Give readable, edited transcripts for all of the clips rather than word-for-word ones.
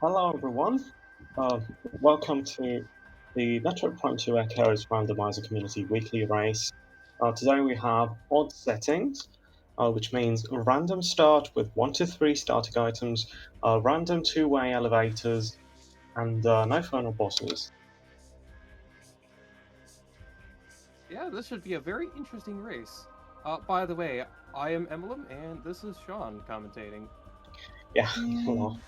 Hello everyone, uh, welcome to the Metroid Prime 2 Echoes Randomizer Community Weekly Race. Today we have odd settings, which means random start with 1 to 3 starting items, random two-way elevators, and no final bosses. Yeah, this should be a very interesting race. By the way, I am Emblem, and this is Sean commentating. Yeah, hello.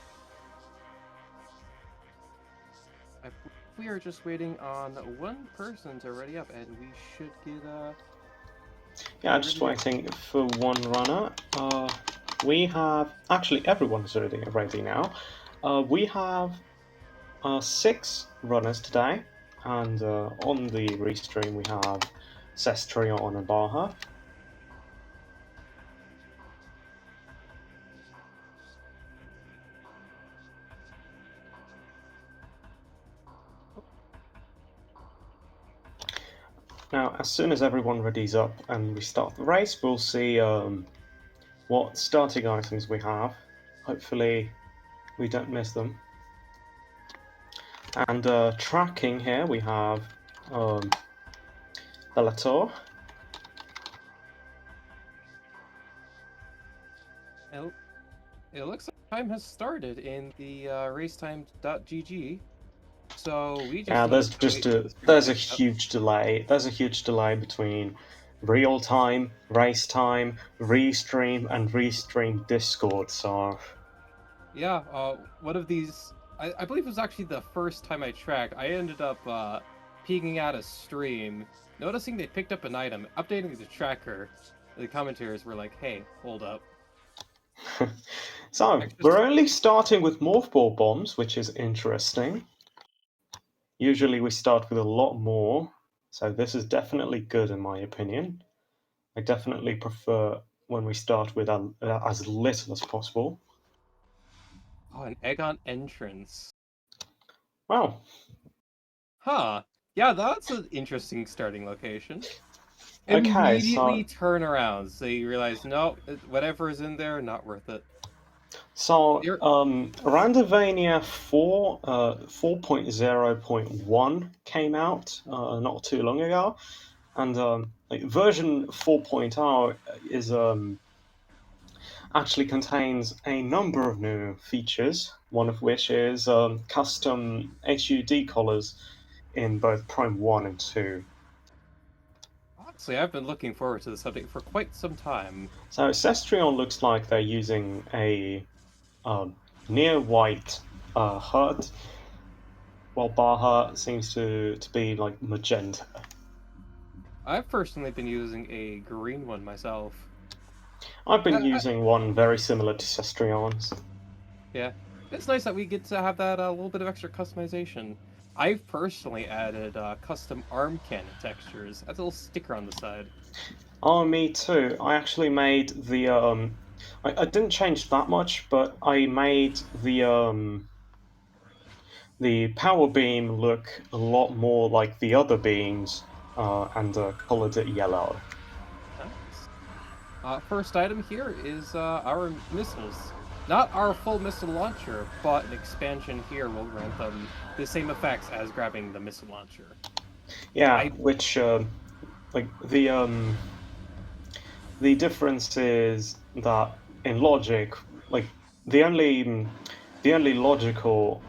We are just waiting on one person to ready up, and we should get Yeah, just waiting for one runner. We have, actually everyone's ready now. We have 6 runners today, and on the restream we have Cestrion and Baha. Now, as soon as everyone readies up and we start the race, we'll see what starting items we have. Hopefully, we don't miss them. And tracking here, we have Bellator. It looks like time has started in the racetime.gg. So we just Yeah, need to wait for the stream there's to a pick up. huge delay. There's a huge delay between real time, race time, restream, and restream Discord. So Yeah, one of these, I believe it was actually the first time I tracked. I ended up peeking out a stream, noticing they picked up an item, updating the tracker. The commentators were like, "Hey, hold up." So, we're only starting with morph ball bombs, which is interesting. Usually we start with a lot more, so this is definitely good in my opinion. I definitely prefer when we start with as little as possible. Oh, an egg on entrance. Wow. Huh. Yeah, that's an interesting starting location. Okay, Immediately turn around. So you realize, no, whatever is in there, not worth it. so You're Randovania 4 4.0.1 came out not too long ago, and version 4.0 is actually contains a number of new features, one of which is custom HUD colors in both Prime 1 and 2. Honestly, I've been looking forward to this update for quite some time. So Cestrion looks like they're using a near white HUD, while Baja seems to be like magenta. I've personally been using a green one myself. I've been I, using one very similar to Cestrion's. Yeah, it's nice that we get to have that little bit of extra customization. I've personally added custom arm cannon textures. That's a little sticker on the side. Oh, me too. I actually made the I didn't change that much, but I made the power beam look a lot more like the other beams, and colored it yellow. Nice. First item here is our missiles. Not our full missile launcher, but an expansion here will grant them the same effects as grabbing the missile launcher. Yeah, I which like the difference is that in logic, like the only the only logical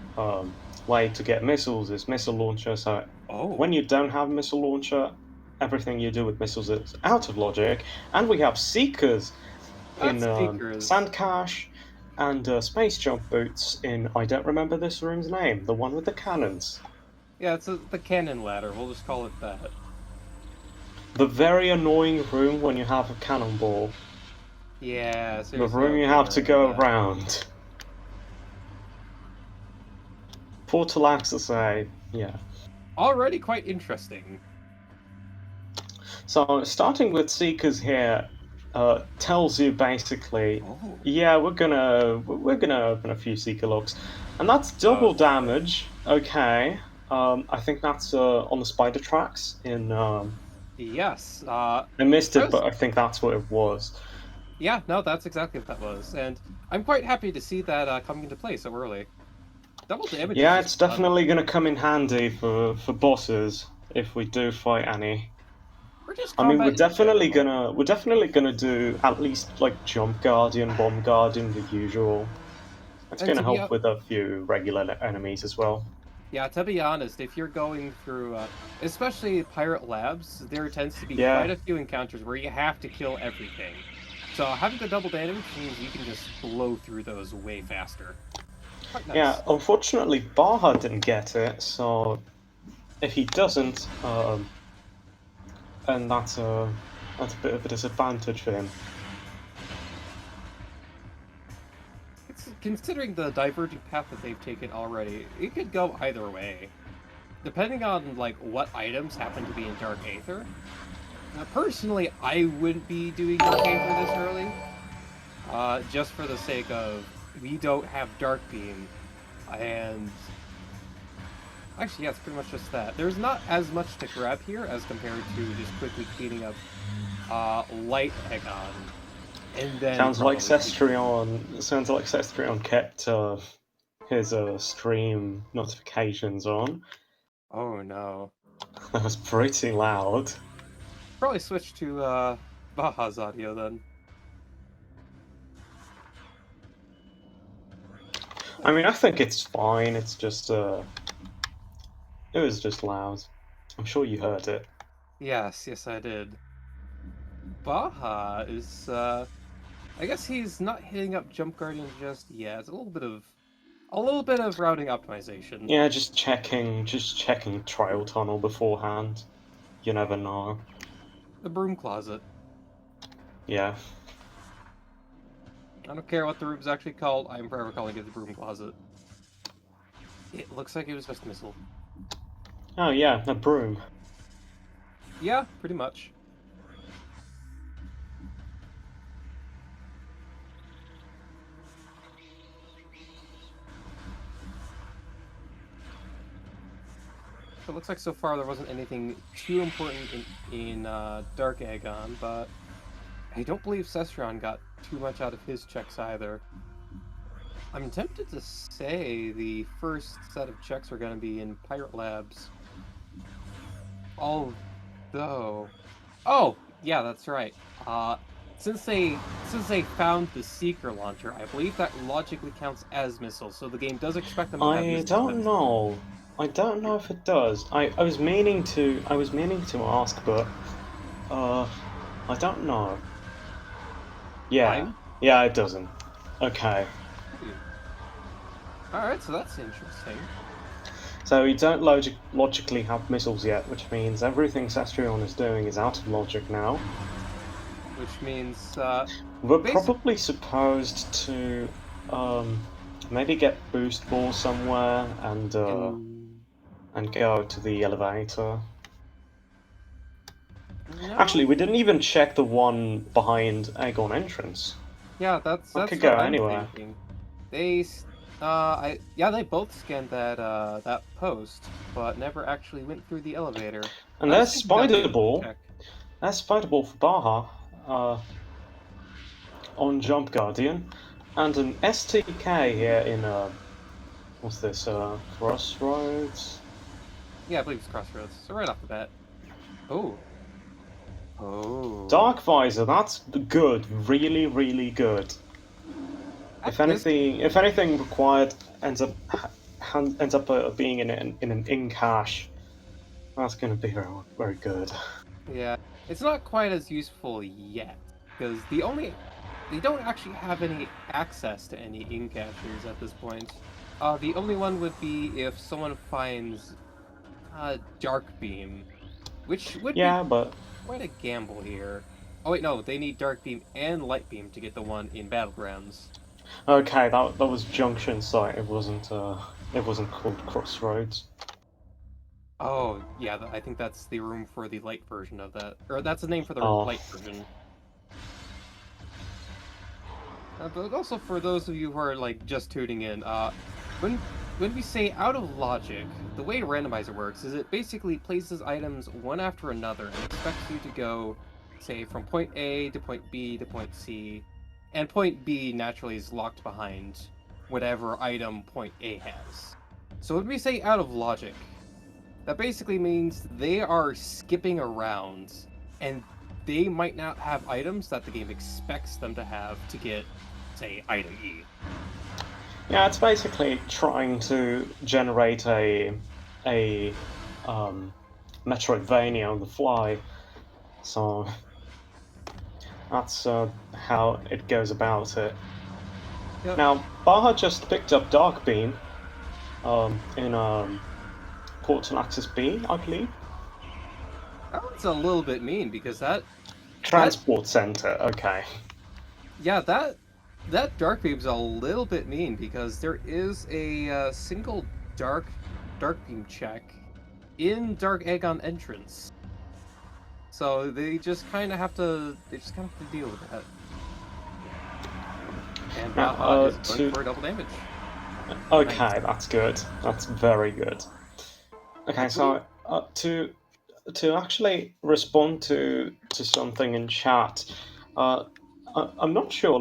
way to get missiles is missile launcher. So oh, when you don't have missile launcher, everything you do with missiles is out of logic. And we have seekers in that's Seekers. Sand Cache and space jump boots in I don't remember this room's name, the one with the cannons. Yeah, it's the cannon ladder. We'll just call it that. The very annoying room when you have a cannonball. Yeah, The seriously, room I'll you get have to rid of go that. around. Portal access, yeah. Already quite interesting. So starting with Seekers here tells you basically, Oh. yeah, we're gonna open a few Seeker locks, and that's double damage. Okay, I think that's on the spider tracks in. Yes. I missed I it, was. but I think that's what it was. Yeah, no, that's exactly what that was, and I'm quite happy to see that coming into play so early. Double damage is Yeah, just it's fun. definitely going to come in handy for bosses if we do fight any. Or just I mean, combat in general. we're definitely gonna do at least like jump guardian, bomb guardian, the usual. It's And gonna to be help with a few regular enemies as well. Yeah, to be honest, if you're going through, especially Pirate Labs, there tends to be quite Yeah, a few encounters where you have to kill everything. So having the double damage means you can just blow through those way faster. Quite yeah. nice. Unfortunately, Baha didn't get it, so if he doesn't, then that's a bit of a disadvantage for him. Considering the diverging path that they've taken already, it could go either way. Depending on like what items happen to be in Dark Aether. Personally, I wouldn't be doing Dark Aether this early, just for the sake of we don't have Dark Beam, and actually, yeah, it's pretty much just that. There's not as much to grab here as compared to just quickly cleaning up Light Aegon, and then probably SpeedGaming. Sounds like Cestrion kept his stream notifications on. Oh no. That was pretty loud. Probably switch to Baja's audio then. I mean, I think it's fine. It's just it was just loud. I'm sure you heard it. Yes, yes, I did. Baja is, I guess he's not hitting up Jump Guardian just yet. It's a little bit of routing optimization. Yeah, just checking trail tunnel beforehand. You never know. The broom closet. Yeah. I don't care what the room's actually called. I'm forever calling it the broom closet. It looks like it was just a missile. Oh yeah, a broom. Yeah, pretty much. It looks like so far there wasn't anything too important in Dark Aegon, but I don't believe Cestron got too much out of his checks either. I'm tempted to say the first set of checks are going to be in Pirate Labs. Although, oh yeah, that's right. Since they found the Seeker launcher, I believe that logically counts as missiles. So the game does expect them to have I missile don't defense. know. I don't know if it does. I was meaning to ask, but uh I don't know. Yeah. I'm. Yeah, it doesn't. Okay. All right, so that's interesting. So we don't logically have missiles yet, which means everything Cestrion is doing is out of logic now. Which means, We're basic. probably supposed to maybe get boost ball somewhere In and go to the elevator. Actually, no, we didn't even check the one behind Aegon entrance. yeah, That that's could what go I'm anywhere. thinking. They, yeah, they both scanned that post, but never actually went through the elevator. And I was there's thinking that'd be a Spider nice Ball. check. There's Spider Ball for Baja on Jump Guardian, and an STK here in what's this? Crossroads. Yeah, I believe it's Crossroads. So right off the bat. Oh, oh. Dark Visor. That's good. Really, really good. At this, If anything required ends up being in an in cache, that's going to be very, very good. yeah, it's not quite as useful yet because they don't actually have any access to any ink caches at this point. The only one would be if someone finds Dark Beam, which would be Yeah, but quite a gamble here. Oh wait, no, they need Dark Beam and Light Beam to get the one in Battlegrounds. okay, that was Junction Site. It wasn't called Crossroads. Oh, yeah, I think that's the room for the light version of that. Or that's the name for the Oh, light version. But also for those of you who are like just tuning in, when when we say out of logic, the way Randomizer works is it basically places items one after another and expects you to go, say, from point A to point B to point C, and point B naturally is locked behind whatever item point A has. So when we say out of logic, that basically means they are skipping around, and they might not have items that the game expects them to have to get, say, item E. Yeah, it's basically trying to generate a Metroidvania on the fly. So that's how it goes about it. Yep. Now, Baja just picked up Dark Beam in Portal Access B, I believe. That's a little bit mean because that Transport Center, okay. yeah, that dark beam's a little bit mean because there is a single dark beam check in Dark Aegon entrance. So they just kind of have to deal with that. And Now, Baja is going for double damage. okay, Nice. that's good. That's very good. Okay, Actually, so to actually respond to something in chat, uh, I'm not sure.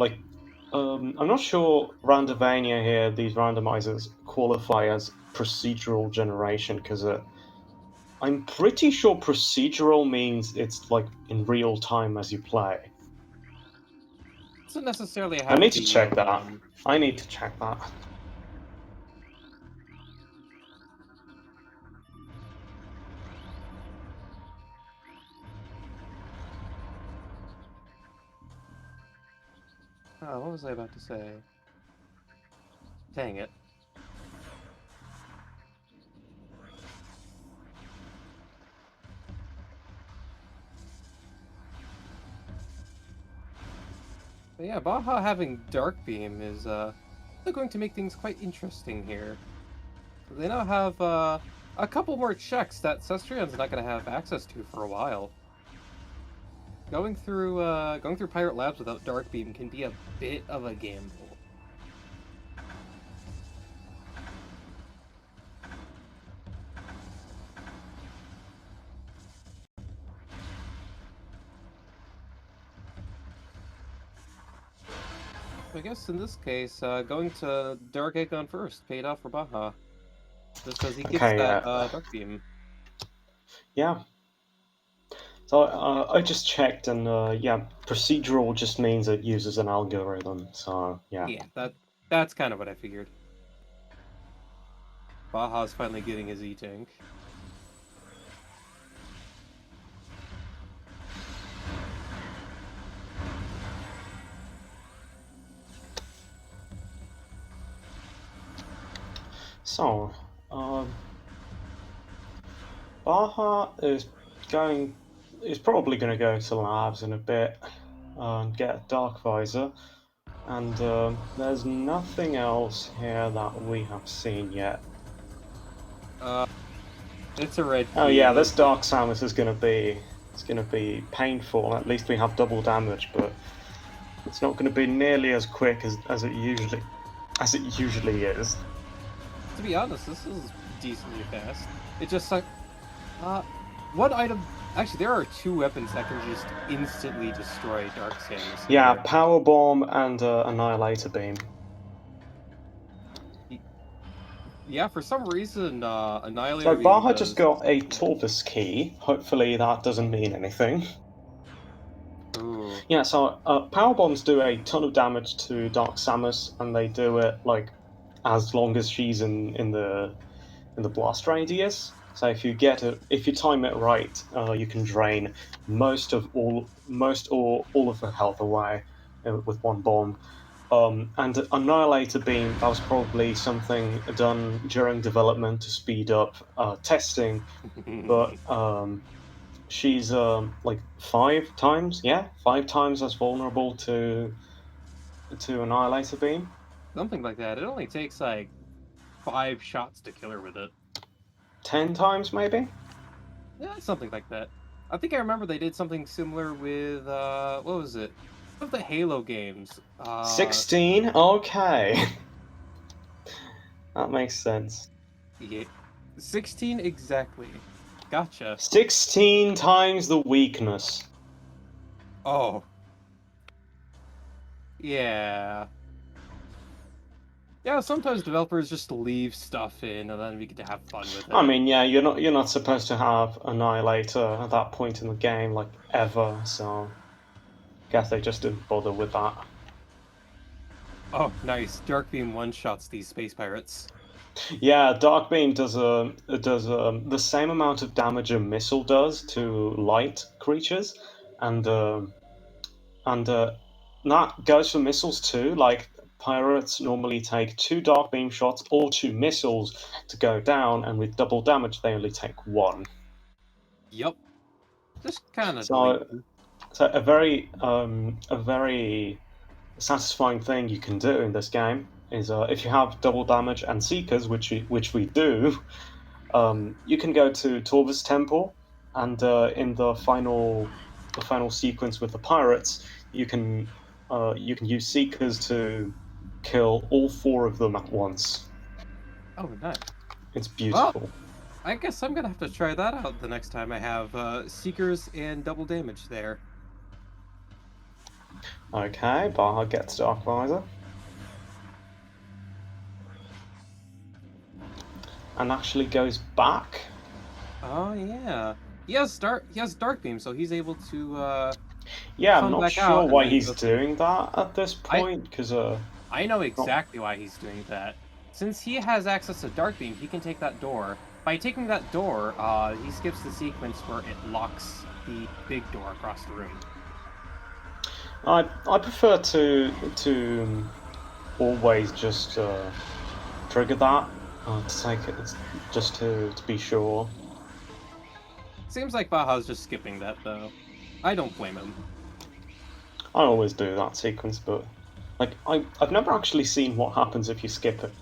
I'm not sure Randomania here. These randomizers qualify as procedural generation because I'm pretty sure procedural means it's like in real time as you play. doesn't necessarily I have need to to be. check that. I need to check that. Oh, what was I about to say? Dang it. But yeah, Baja having Dark Beam is they're going to make things quite interesting here. They now have a couple more checks that Cestrion's not going to have access to for a while. Going through Pirate Labs without Dark Beam can be a bit of a gamble. I guess in this case, going to Dark Aegon first paid off for Baja, just because he gets Okay, that Dark Beam. yeah. So I just checked, and yeah, procedural just means it uses an algorithm. So yeah. Yeah, that's kind of what I figured. Baja's finally getting his E-Tank. So, Baja is probably going to go to labs in a bit and get a dark visor. And there's nothing else here that we have seen yet. Uh, it's a red Oh key. yeah, this Dark Samus is gonna be painful. At least we have double damage, but it's not gonna be nearly as quick as it usually is. To be honest, this is decently fast. It just like, one item. Actually, there are two weapons that can just instantly destroy Dark Samus in Yeah, here. Power Bomb and Annihilator Beam. Yeah, for some reason, So Annihilator Beam Baja just does. got a Tortoise Key. Hopefully that doesn't mean anything. Ooh. Yeah, so Power Bombs do a ton of damage to Dark Samus, and they do it like as long as she's in the blast radius. So if you time it right, you can drain most or all of the health away with one bomb. And Annihilator Beam, that was probably something done during development to speed up testing, but she's like 5 times, yeah, 5 times as vulnerable to Annihilator Beam. Something like that. It only takes like 5 shots to kill her with it. 10 times maybe. Yeah, something like that. I think I remember they did something similar with what was it? One of the Halo games. 16. Okay, that makes sense. Yeah, 16 exactly. Gotcha. 16 times the weakness. Oh, yeah. Yeah, sometimes developers just leave stuff in, and then we get to have fun with I it. mean, yeah, you're not supposed to have Annihilator at that point in the game, like ever. So, guess they just didn't bother with that. Oh, nice. Dark Beam one-shots these space pirates. Yeah, Dark Beam does the same amount of damage a missile does to light creatures, and and that goes for missiles too. Like pirates normally take 2 Dark Beam shots or 2 missiles to go down, and with double damage they only take one. Yup. Just kind of So, lazy. so a very satisfying thing you can do in this game is if you have double damage and seekers, which we do, you can go to Torva's temple, and in the final sequence with the pirates, you can use seekers to kill all 4 of them at once. Oh, nice. It's Well, beautiful. I guess I'm gonna have to try that out the next time I have Seekers and double damage there. Okay, Baha gets Dark Visor and actually goes back. Oh yeah. He has Dark Beam, so he's able to Yeah, I'm come not back sure out and why then he's go through. doing that at this I point, because I know not exactly why he's doing that. Since he has access to Dark Beam, he can take that door. By taking that door, he skips the sequence where it locks the big door across the room. I prefer to always just trigger that to take it just to be sure. Seems like Baja's just skipping that though. I don't blame him. I always do that sequence, but like I've never actually seen what happens if you skip it.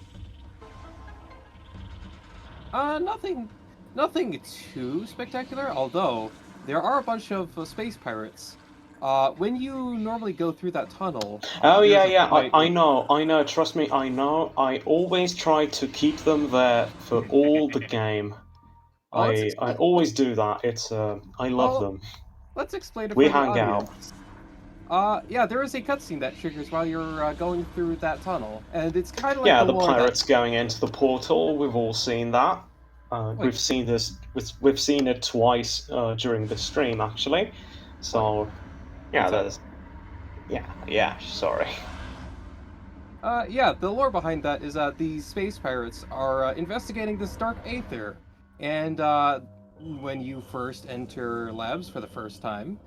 Nothing, nothing too spectacular. Although there are a bunch of space pirates. When you normally go through that tunnel, Oh yeah, there's a yeah. fight. I know. Trust me, I know. I always try to keep them there for all the game. Well, I always do that. It's I love well, them. let's explain it We for the hang out. audience. Yeah, there is a cutscene that triggers while you're going through that tunnel, and it's kind of like Yeah, the the lore that. pirates going into the portal. We've all seen that. Wait, We've seen this. We've seen it twice during the stream, actually. what? So What yeah, time? there's yeah. Sorry. Yeah, the lore behind that is that these space pirates are investigating this dark Aether, and when you first enter labs for the first time,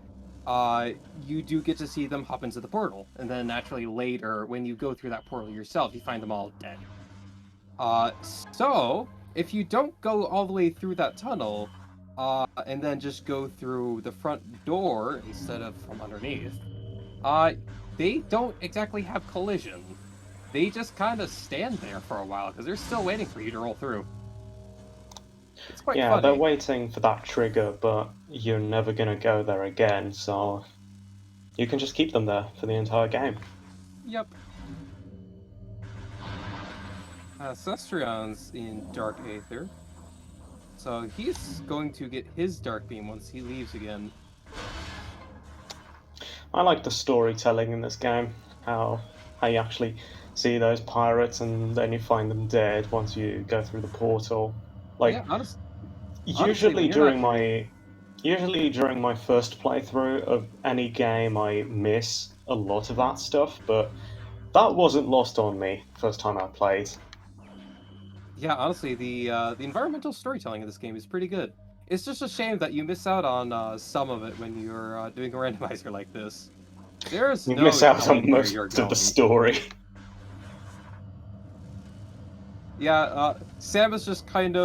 you do get to see them hop into the portal, and then naturally later, when you go through that portal yourself, you find them all dead. Uh, so if you don't go all the way through that tunnel, and then just go through the front door instead of from underneath, uh, they don't exactly have collision. They just kind of stand there for a while because they're still waiting for you to roll through. It's quite Yeah, they're funny. waiting for that trigger, but you're never gonna go there again. So you can just keep them there for the entire game. Yep. Cestrion's in Dark Aether, so he's going to get his Dark Beam once he leaves again. I like the storytelling in this game. How you actually see those pirates and then you find them dead once you go through the portal. Yeah, Like honestly, when usually you're not. usually during my first playthrough of any game I miss a lot of that stuff, but that wasn't lost on me first time I played. Yeah, honestly, the environmental storytelling in this game is pretty good. It's just a shame that you miss out on some of it when you're doing a randomizer like this. There's You no miss out on telling where most you're of the going. story. Yeah, Samus just kind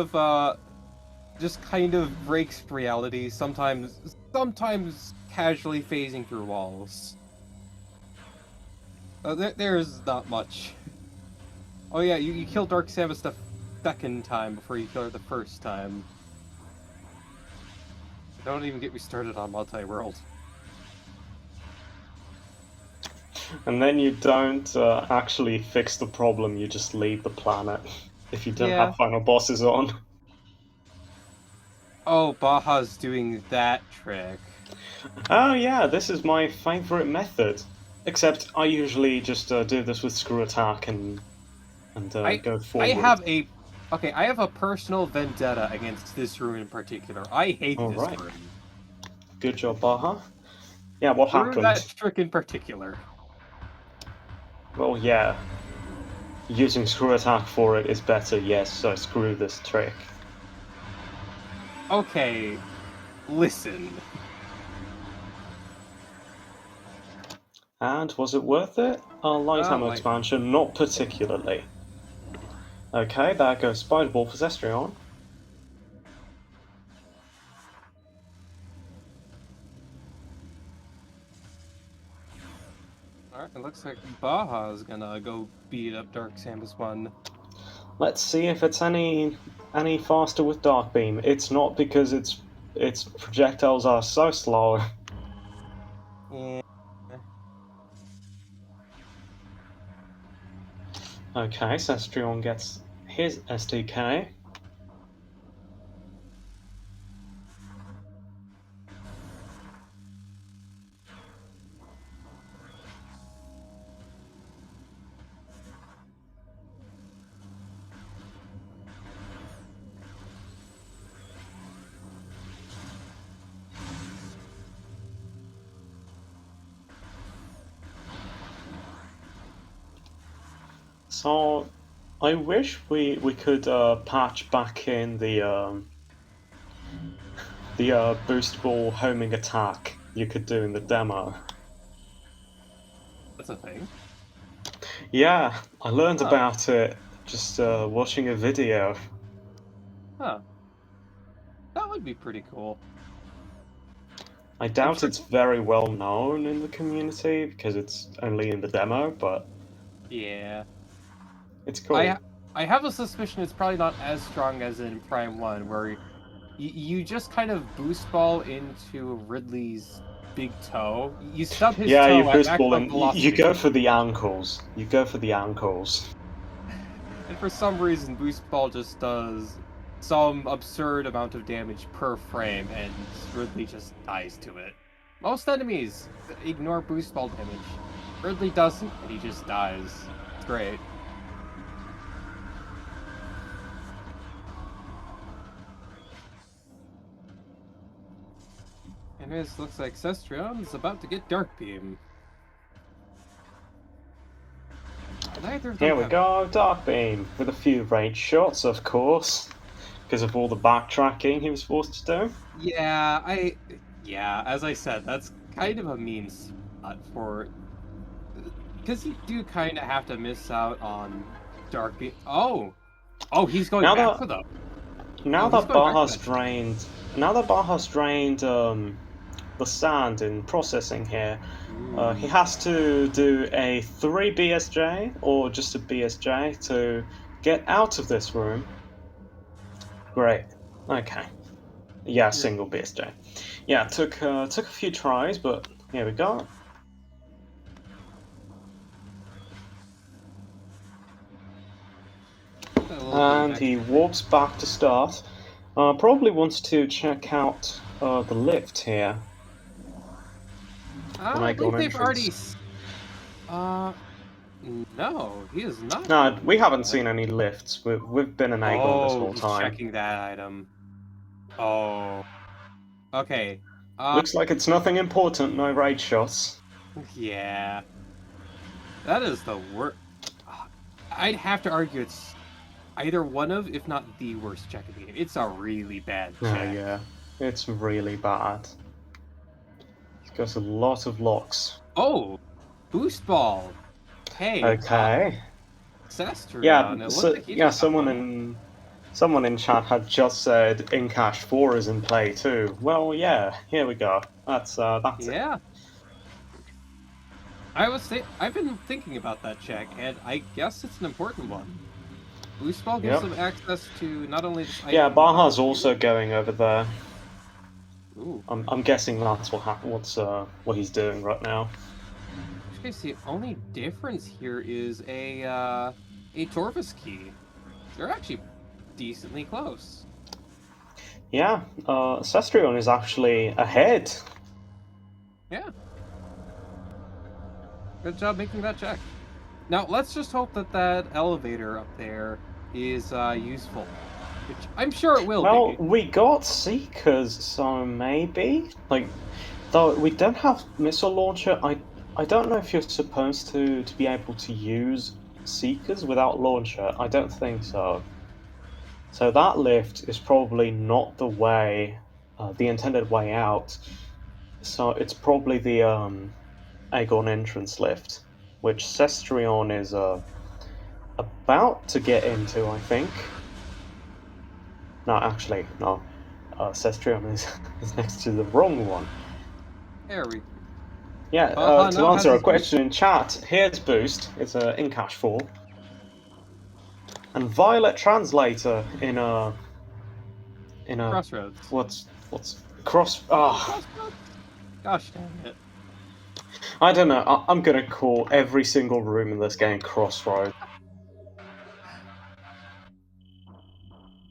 of breaks reality, sometimes casually phasing through walls. There's not much. Oh yeah, you kill Dark Samus the second time before you kill her the first time. Don't even get me started on multi-world. And then you don't actually fix the problem, you just leave the planet if you don't Yeah. have final bosses on. Oh, Baja's doing that trick. Oh yeah, this is my favorite method. Except I usually just do this with screw attack and I go I forward. have a okay. I have a personal vendetta against this room in particular. I hate All this right, room. good job, Baha. Yeah, what Through happened? that trick in particular. Well, yeah, using screw attack for it is better, yes, so screw this trick. Okay, listen. And was it worth it? Light ammo Like, expansion, not particularly. Okay, there goes Spider Ball for Zestrion. alright, it looks like Baja's gonna go beat up Dark Samus one. Let's see if it's any faster with Dark Beam. It's not because its projectiles are so slow. Yeah. Okay, Zestrion gets his SDK. So, I wish we could patch back in the boost ball homing attack you could do in the demo. That's a thing. Yeah, I learned Huh. about it just watching a video. Huh. That would be pretty cool. I I'm doubt sure. it's very well known in the community because it's only in the demo, but Yeah. it's I cool. I have a suspicion it's probably not as strong as in Prime 1, where you just kind of boost ball into Ridley's big toe. You stub his Yeah, you toe at boost ball maximum and you go velocity, for the ankles. You go for the ankles. and for some reason, boost ball just does some absurd amount of damage per frame, and Ridley just dies to it. Most enemies ignore boost ball damage. Ridley doesn't, and he just dies. It's great. And it looks like Cestrion is about to get Dark Beam. Neither of them Here we have. go, Dark Beam, with a few range shots, of course, because of all the backtracking he was forced to do. Yeah, as I said, that's kind of a mean spot for because you do kind of have to miss out on Dark Beam. Oh, he's going Now back that for the. now Oh, he's that going back for Baja's that check. drained, now that Baja's drained the sand in processing here, he Ooh, has to do a 3 BSJ or just a BSJ to get out of this room. Great. Okay. Yeah, you're single BSJ. Yeah, took a few tries, but here we go. a little bit of And he extra range. warps back to start. Probably wants to check out the lift here. The I Megal believe they've already. entrance. Uh, no, he is not No, going we for haven't that. seen any lifts. We've been enabling this Oh, whole he's time. checking that item. Oh, okay. Uh, Looks like it's nothing important, no raid shots. yeah. That is the worst. I'd have to argue it's either one of, if not the worst check in the game. It's a really bad Oh check. yeah, it's really bad. It's got a lot of locks. Oh, boost ball. Hey, Okay. Yeah, Cestrion. It looks so like he yeah, just got one up. someone in chat had just said Incash 4 is in play too. Well, yeah, here we go. That's it. Yeah, I've been thinking about that check, and I guess it's an important one. Boost ball gives Yep. them access to not only this Yeah, item, but Baja's also going over there. ooh. I'm guessing that's what he's doing right now. In which case, the only difference here is a Torvus key. They're actually decently close. Yeah, Cestrion is actually ahead. Yeah. Good job making that check. Now, let's just hope that that elevator up there is useful, which I'm sure it will Well, be. we got Seekers, so maybe? Like, though we don't have missile launcher, I don't know if you're supposed to be able to use Seekers without launcher. I don't think so. So that lift is probably not the way, the intended way out. So it's probably the Aegon entrance lift, which Cestrion is about to get into, I think. No, actually, no. Cestrion is, is next to the wrong one. There we. Yeah, Baja to now has answer a his boost. question in chat, here's Boost. It's a in cash fall. And Violet Translator in a Crossroads. what's cross Oh, ah crossroads. Gosh dang it. I don't know. I'm gonna call every single room in this game Crossroads.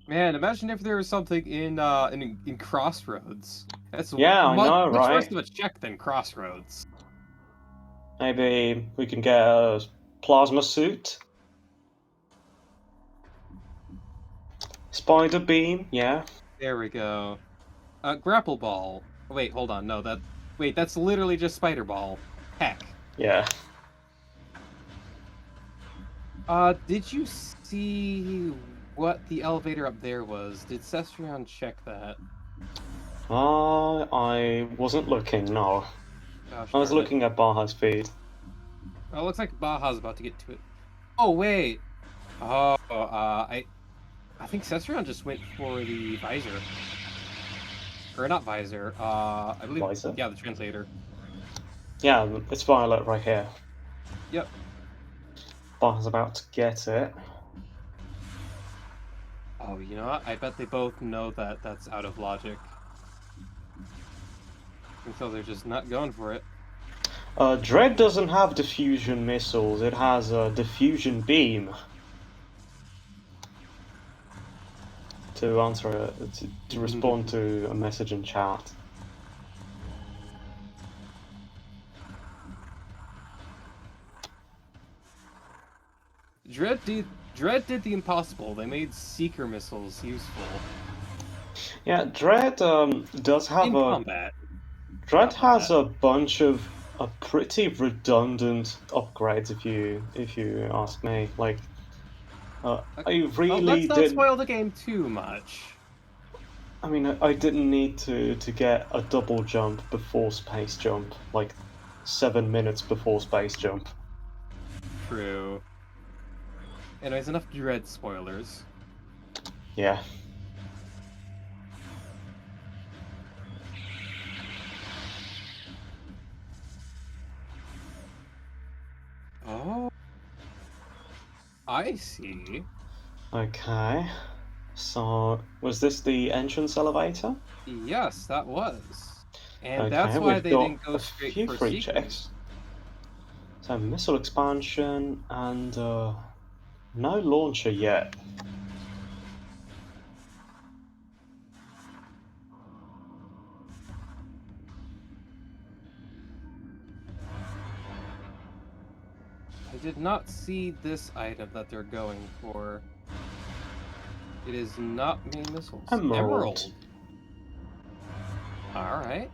Man, imagine if there was something in Crossroads. That's Yeah, I much know, much worse right? of a check than Crossroads. Maybe we can get a plasma suit, spider beam. Yeah, There we go. Grapple ball. Wait, hold on. No, that's literally just spider ball. Heck. yeah. Did you see what the elevator up there was? Did Cestrion check that? I wasn't looking. No, Gosh I was darn it. looking at Baja's feed. Oh, it looks like Baja's about to get to it. Oh wait. Oh, I think Cestrion just went for the visor. Or not visor. I believe, Visor. yeah, the translator. Yeah, it's Violet right here. Yep. Baja's about to get it. Oh, you know what? I bet they both know that that's out of logic. And so they're just not going for it. Dread doesn't have diffusion missiles. It has a diffusion beam. To answer to respond to a message in chat. Dread did the impossible. They made seeker missiles useful Yeah, Dread does have in a combat. Dread Not has that. a bunch of pretty redundant upgrades if you ask me. Like, I Well, really let's not didn't. spoil the game too much. I mean, I didn't need to get a double jump before space jump, like 7 minutes before space jump. True. Anyways, enough Dread spoilers. Yeah. Oh, I see. Okay. So, was this the entrance elevator? Yes, that was. And that's Okay, why we've they got didn't go a straight few for free Seekers. checks. So, missile expansion and no launcher yet. I did not see this item that they're going for. It is not main missiles. Emerald. Alright.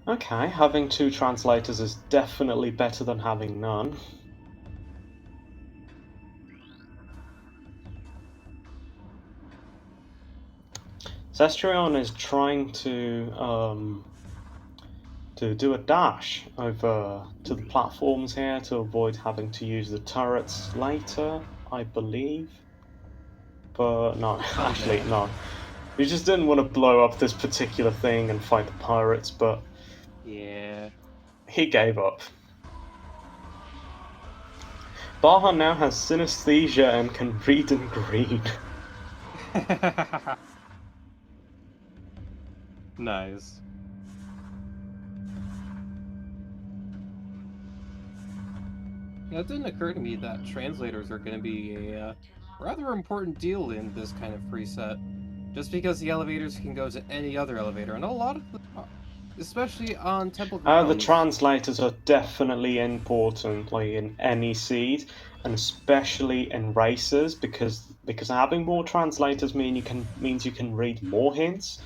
Okay, having two translators is definitely better than having none. Cestrion is trying to do a dash over to the platforms here to avoid having to use the turrets later, I believe. But no, actually, Someday. no. We just didn't want to blow up this particular thing and fight the pirates, but Yeah. he gave up. Baha now has synesthesia and can read in green. Nice. Yeah, it didn't occur to me that translators are going to be a rather important deal in this kind of preset. Just because the elevators can go to any other elevator, and a lot of them are. especially on temple The grounds. translators are definitely important, like in any seed, and especially in races, because having more translators means you can read more hints,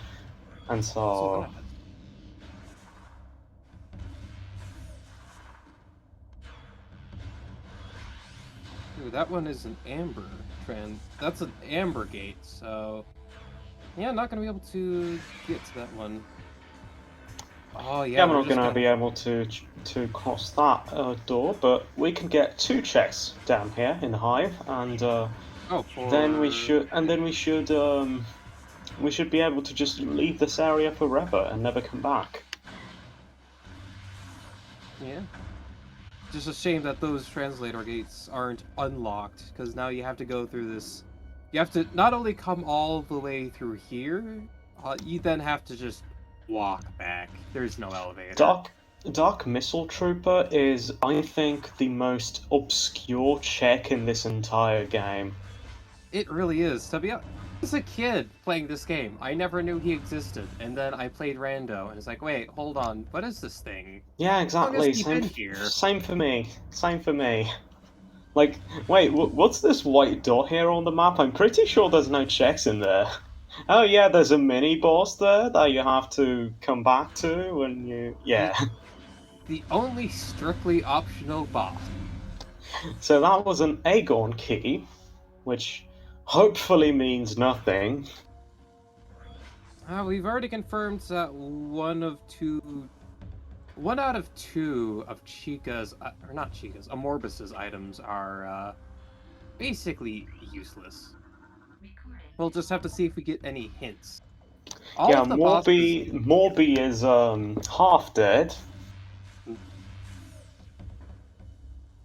and So why so not? Ooh, that one is an amber trend. That's an amber gate, so yeah, not gonna be able to get to that one. Oh yeah, yeah, I'm they're not just gonna gonna. be able to cross that door, but we can get two checks down here in the hive, and Oh, then we for should and then we should be able to just leave this area forever and never come back. yeah. Just a shame that those translator gates aren't unlocked, because now you have to go through this. You have to not only come all the way through here, you then have to just walk back. There's no elevator. Dark Dark Missile Trooper is, I think, the most obscure check in this entire game. It really is. To be honest, as a kid playing this game, I never knew he existed, and then I played Rando, and it's like, wait, hold on, what is this thing? Yeah, How long has exactly. he been here? Same for me. Same for me. Like, wait, what's this white dot here on the map? I'm pretty sure there's no checks in there. Oh yeah, there's a mini boss there that you have to come back to when you. The Yeah. the only strictly optional boss. So that was an Aegon key, which hopefully means nothing. We've already confirmed that one out of two of Chica's, or not Chica's, Amorbus's items are basically useless. We'll just have to see if we get any hints. All Yeah, of the bosses, Morby is half dead.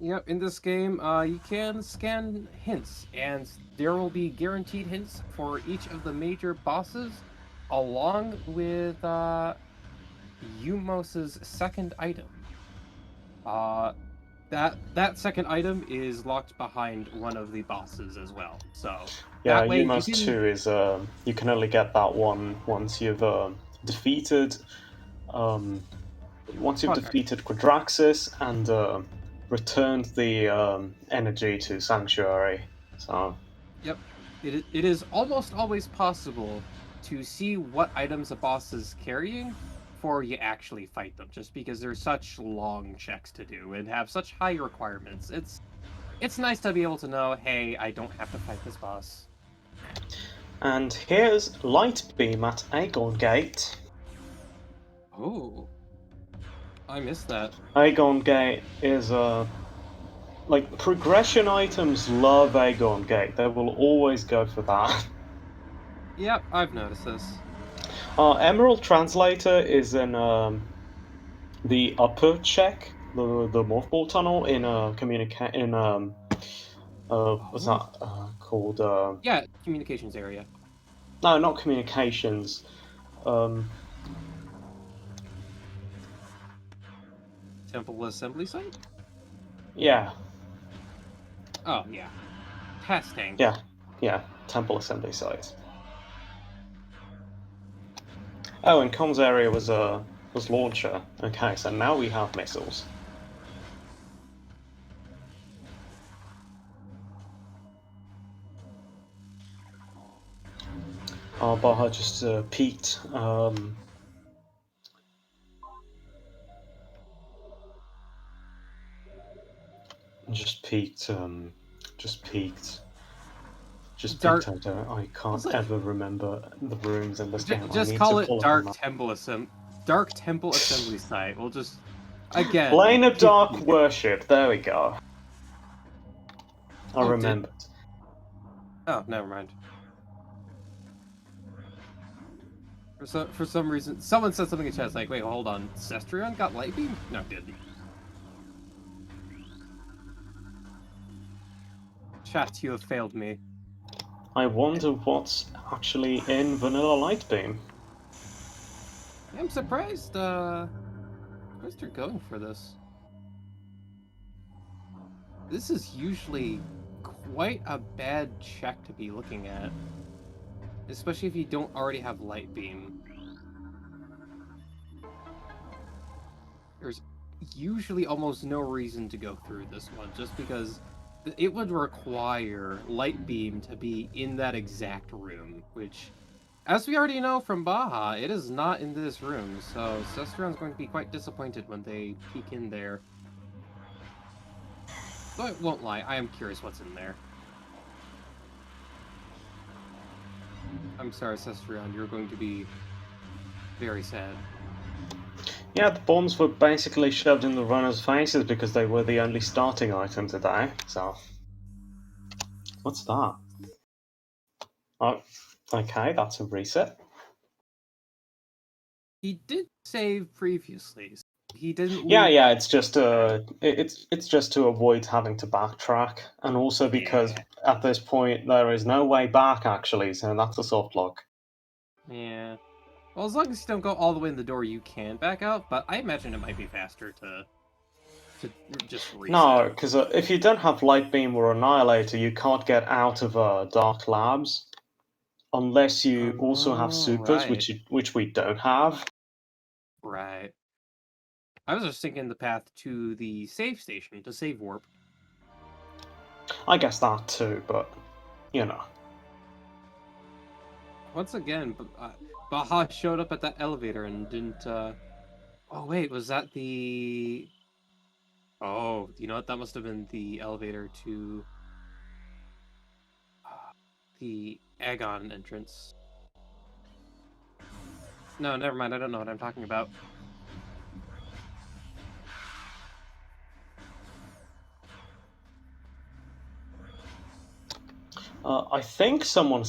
yep, in this game, you can scan hints, and there will be guaranteed hints for each of the major bosses, along with Umos's second item. Uh, that second item is locked behind one of the bosses as well. So Yeah, that way you Umos can 2 is you can only get that one defeated um once you've contract. defeated Quadraxis and returned the energy to Sanctuary. So Yep. It is almost always possible to see what items a boss is carrying before you actually fight them, just because there's such long checks to do and have such high requirements. It's nice to be able to know, hey, I don't have to fight this boss. and here's Light Beam at Aegon Gate. Oh, I missed that. Aegon Gate is like progression items love Aegon Gate. They will always go for that. Yep, I've noticed this. Emerald Translator is in the upper check, the mothball tunnel in what's Oh, that called? yeah, communications area. No, not communications. Um, Temple assembly site? yeah, Oh, yeah. Testing. yeah, yeah. Temple assembly site. Oh, and comms area was launcher. Okay, so now we have missiles. Baha just peaked. Just peaked. Just peaked. Just peaked. Dark. I can't What's it? ever remember the rooms in this game. I Just need to call it pull up a Dark map. Temple Dark Temple Assembly Site. We'll just again. Plane of Dark Worship. There we go. I Oh, did. remembered. Oh, never mind. For some reason, someone said something in chat. It's like, wait, hold on. Cestrion got light beam? No, it didn't. Chat, you have failed me. I wonder what's actually in Vanilla Lightbeam. I'm surprised. Surprised they're going for this. This is usually quite a bad check to be looking at, especially if you don't already have light beam. there's usually almost no reason to go through this one, just because it would require Light Beam to be in that exact room, which, as we already know from Baja, it is not in this room, so Cestrion's going to be quite disappointed when they peek in there. But I won't lie, I am curious what's in there. I'm sorry, Cestrion, you're going to be very sad. Yeah, the bombs were basically shoved in the runners' faces because they were the only starting item today, so... What's that? Oh, okay, that's a reset. He did save previously. He didn't Yeah, lose. yeah, it's just it's just to avoid having to backtrack, and also because Yeah. at this point there is no way back actually, so that's a soft lock. Yeah. Well, as long as you don't go all the way in the door, you can back out, but I imagine it might be faster to just No, reset. because if you don't have Light Beam or Annihilator, you can't get out of Dark Labs unless you also have Oh, supers, right. which we don't have. Right. I was just thinking the path to the save station to save warp. I guess that too, but you know. Once again, Baha showed up at that elevator and didn't. Oh wait, was that the? Oh, you know what? That must have been the elevator to the Agon entrance. No, never mind. I don't know what I'm talking about. I think someone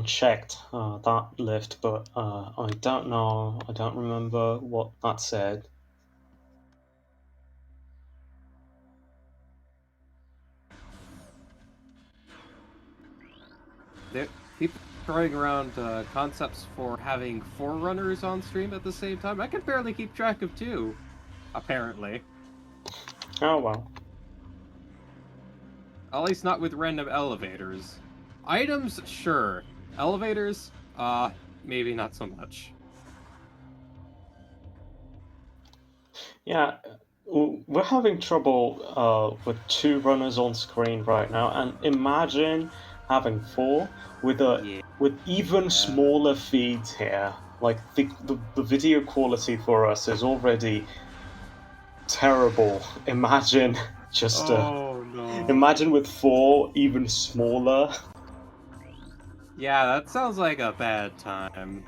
checked that lift, but I don't know. I don't remember what that said. There, people throwing around concepts for having forerunners on stream at the same time. I can barely keep track of two, apparently. Oh well. At least not with random elevators. Items, sure. Elevators, maybe not so much. Yeah, we're having trouble with two runners on screen right now, and imagine having four Yeah. with even smaller feeds here. Like the video quality for us is already terrible. Imagine just Oh no. imagine with four even smaller. Yeah, that sounds like a bad time.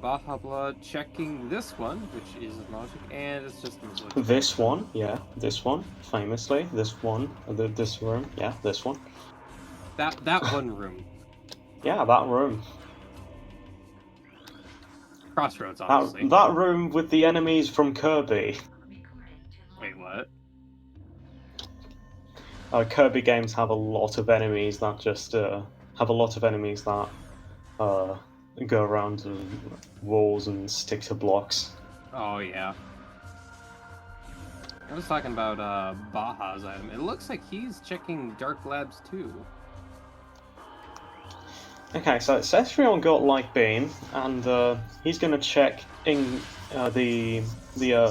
Baja Blood checking this one, which is logic, and it's just a missile expansion. This one, yeah, this one, famously, this one, this room, yeah, this one. That one room. Yeah, that room. Crossroads, That honestly. that room with the enemies from Kirby. Wait, what? Kirby games have a lot of enemies that just have a lot of enemies that uh, go around walls and stick to blocks. Oh yeah. I was talking about Baja's item. It looks like he's checking Dark Labs too. Okay, so Cestrion got Light Beam, and he's going to check in the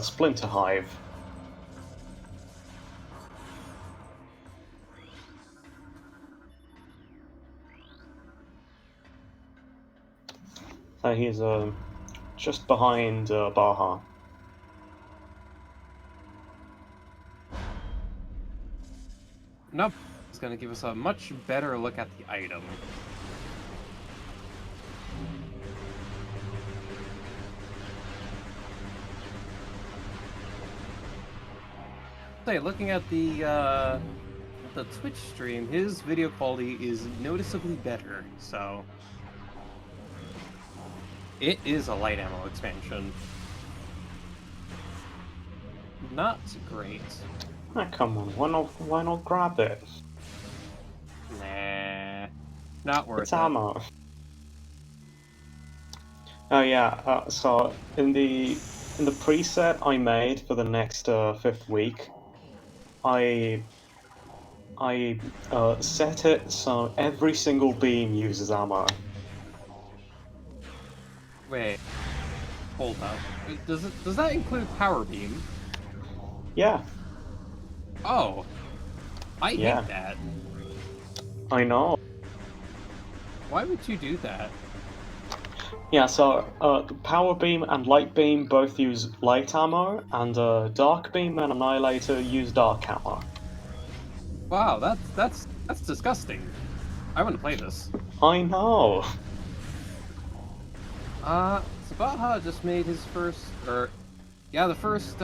Splinter Hive. So he's just behind Baja. Nope. It's gonna give us a much better look at the item. Say, looking at the Twitch stream, his video quality is noticeably better, so it is a light ammo expansion. Not great. Ah, come on, why not grab it? Nah, not worth It's it. ammo. Oh yeah, so in the preset I made for the next fifth week, I set it so every single beam uses ammo. Wait. Hold up. Does that include power beam? Yeah, Oh, I yeah, hate that. I know. Why would you do that? Yeah, so Power Beam and Light Beam both use light ammo, and Dark Beam and Annihilator use dark ammo. Wow, that's disgusting. I want to play this. I know. Sabaha just made his first, yeah, the first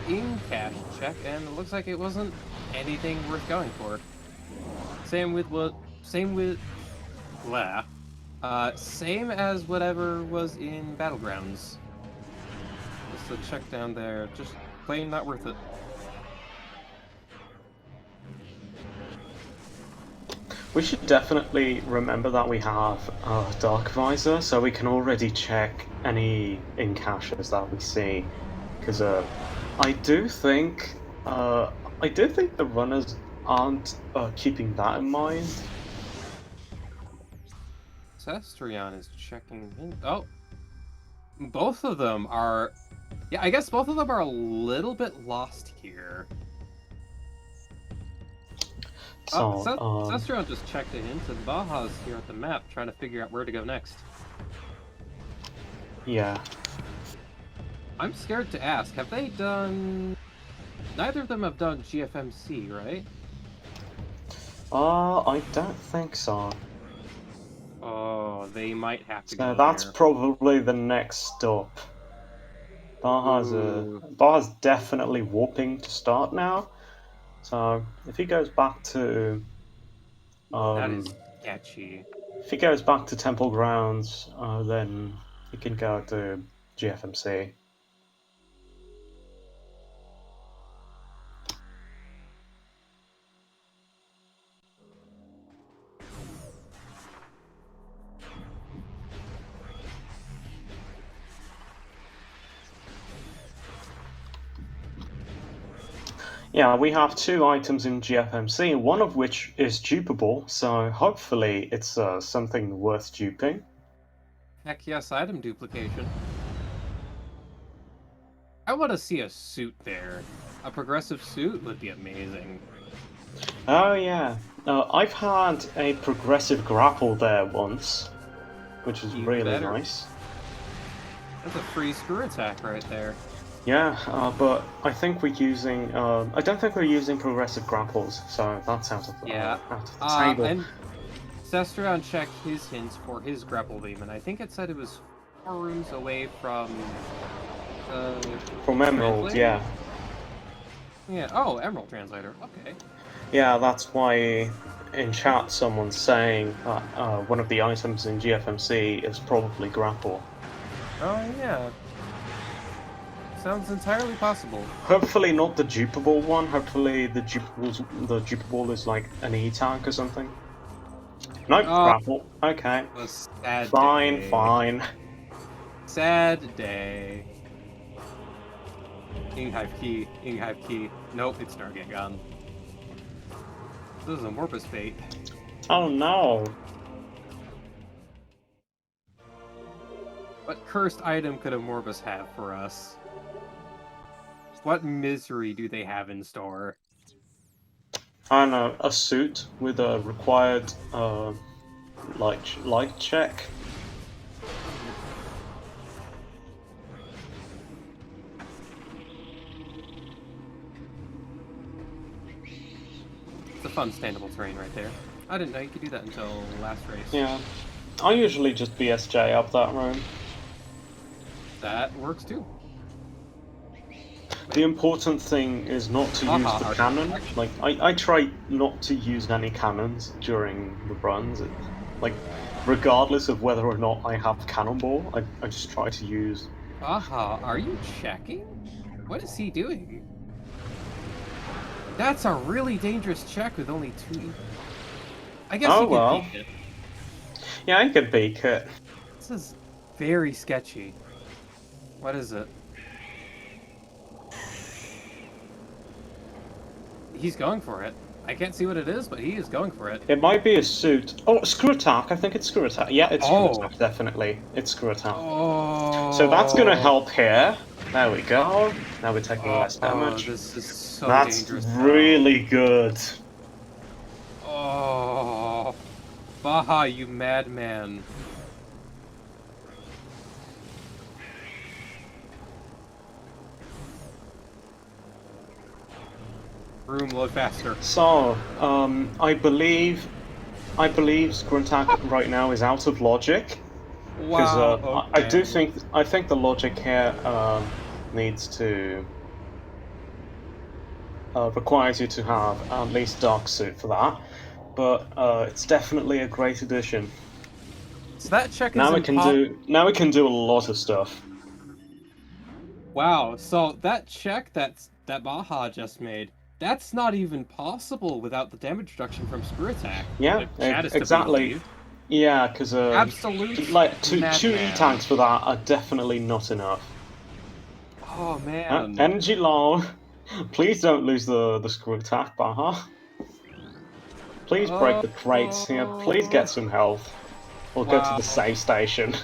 in-cache check, and it looks like it wasn't anything worth going for. Same with what? Same with, blah. Same as whatever was in Battlegrounds. Just a check down there, just plain not worth it. We should definitely remember that we have Dark Visor, so we can already check any in-caches that we see. Because I do think I do think the runners aren't keeping that in mind. Sestrion is checking in. Oh, both of them are. Yeah, I guess both of them are a little bit lost here. So Sestrion just checked it into the Baja's here at the map, trying to figure out where to go next. yeah. I'm scared to ask, have they done... Neither of them have done GFMC, right? I don't think so. Oh, they might have to So go that's there. probably the next stop. Ooh, Baja's definitely warping to start now. So if he goes back to that um, is sketchy. if he goes back to Temple Grounds, then he can go to GFMC. Yeah, we have two items in GFMC, one of which is dupable, so hopefully it's something worth duping. Heck yes, item duplication. I want to see a suit there. A progressive suit would be amazing. Oh yeah, I've had a progressive grapple there once, which is Even really better. nice. That's a free screw attack right there. Yeah, but I think we're using. I don't think we're using progressive grapples, so that's Yeah. out of the table. And Sestrion checked his hints for his grapple beam, and I think it said it was 4 rooms away from the From Emerald, translator? yeah, Yeah. Oh, Emerald Translator. Okay. yeah. That's why in chat someone's saying that one of the items in GFMC is probably grapple. Oh, yeah. Sounds entirely possible. Hopefully not the dupable one. Hopefully the dupable is like an E tank or something. Nope, Oh, grapple. Okay, a sad fine, day. fine. Sad day. Inghive key. Inghive key. Nope, it's Stargate Gun. This is a Morpus fate. Oh no. What cursed item could a Morbus have for us? What misery do they have in store? I don't know, a suit with a required light check. It's a fun standable terrain right there. I didn't know you could do that until last race. Yeah, I usually just BSJ up that room. That works too. The important thing is not to use the cannon. Like, I try not to use any cannons during the runs. Like, regardless of whether or not I have cannonball, I just try to use. Aha, are you checking? What is he doing? That's a really dangerous check with only 2. I guess Oh you could well. peek it. Yeah, I could beak it. This is very sketchy. What is it? He's going for it. I can't see what it is, but he is going for it. It might be a suit. Oh, screw attack. I think it's screw attack. Yeah, it's screw Oh. attack, definitely. It's screw attack. So that's going to Oh. help here. There we go. Now we're taking less Oh, damage. this is so That's dangerous now. really good. Oh. Baha, you madman. Room, load faster. So, I believe screw attack right now is out of logic. Because Wow, I do okay. think the logic here needs to requires you to have at least dark suit for that, but it's definitely a great addition. So that check is Now impossible. we can do a lot of stuff. Wow, so that check that Baha just made, that's not even possible without the damage reduction from Screw Attack. Yeah, If Chad is to be exactly. believed. Yeah, because Absolute like two E madman. tanks for that are definitely not enough. Oh man. Energy low. Please don't lose the screw attack, Baha. Please break the crates here. Please get Oh, some health. We'll go to wow. the save station.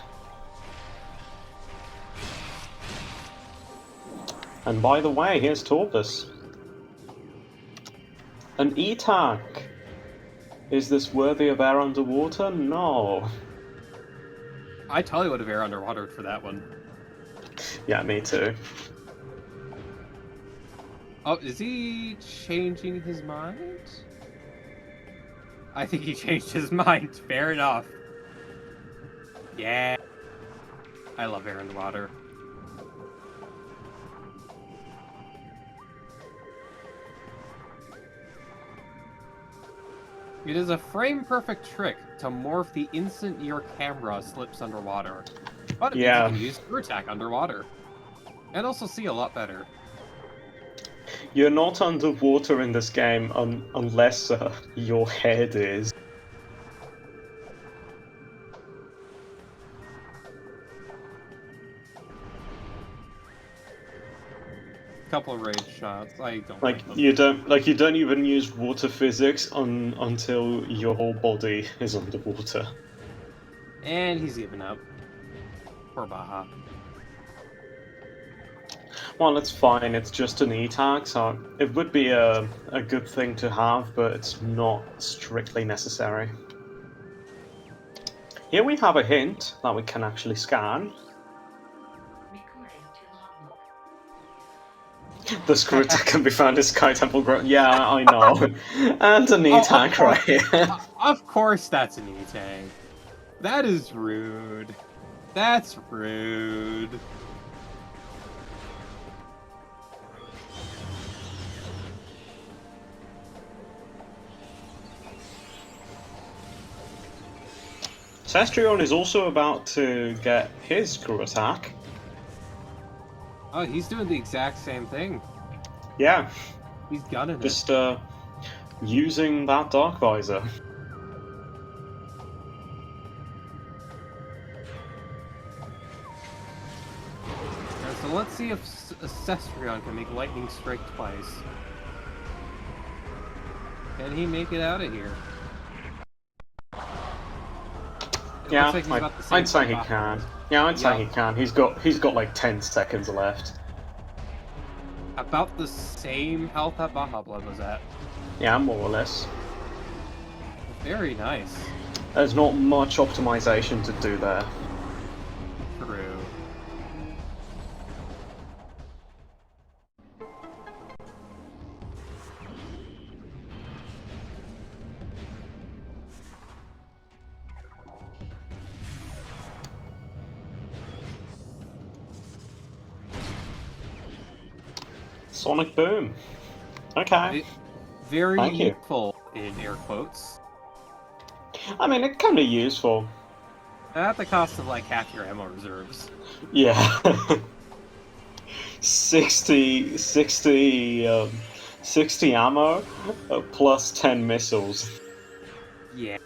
And by the way, here's Torpus. An E-tank! Is this worthy of air underwater? No. I totally would have air underwater for that one. Yeah, me too. Oh, is he changing his mind? I think he changed his mind. Fair enough. Yeah. I love air underwater. It is a frame-perfect trick to morph the instant your camera slips underwater. But it means you Yeah. can use Screw Attack underwater. And also see a lot better. You're not underwater in this game unless your head is. Couple of rage shots. I don't Like like them. you don't even use water physics until your whole body is underwater. And he's even up. Poor Baha. Well, it's fine. It's just an E-tag, so it would be a good thing to have, but it's not strictly necessary. Here we have a hint that we can actually scan. The screw attack can be found in Sky Temple Grove. Yeah, I know. And an Oh, of E-tag right course. here. Of course that's an E-Tang. That is rude. That's rude. Cestrion is also about to get his screw attack. Oh, he's doing the exact same thing. Yeah, He's gunning it. just using that Dark Visor. Alright, so let's see if Cestrion can make lightning strike twice. Can he make it out of here? It Yeah, looks like he's about the same I'd say he spot. can. Yeah, I'd say he Yup. can. He's got like 10 seconds left. About the same health that Baja Blood was at. Yeah, more or less. Very nice. There's not much optimization to do there. True. Sonic Boom. Okay. Very Thank you. useful in air quotes. I mean, it's kind of useful. At the cost of like half your ammo reserves. Yeah. 60 ammo plus 10 missiles. Yeah.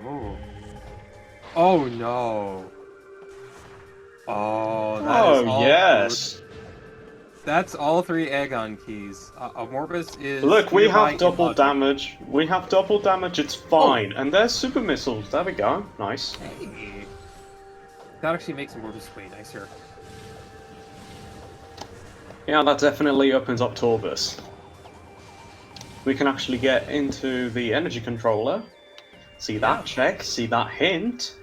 Oh. Oh no. Oh, that is Oh, all three. yes. That's all three Aegon keys. Morbus is Look, we hereby have double embodied. damage. We have double damage, it's Oh, fine. And there's super missiles. There we go. Nice. hey. That actually makes Morbus way nicer. Yeah, that definitely opens up Torvus. We can actually get into the energy controller. See Yeah, that check, see that hint,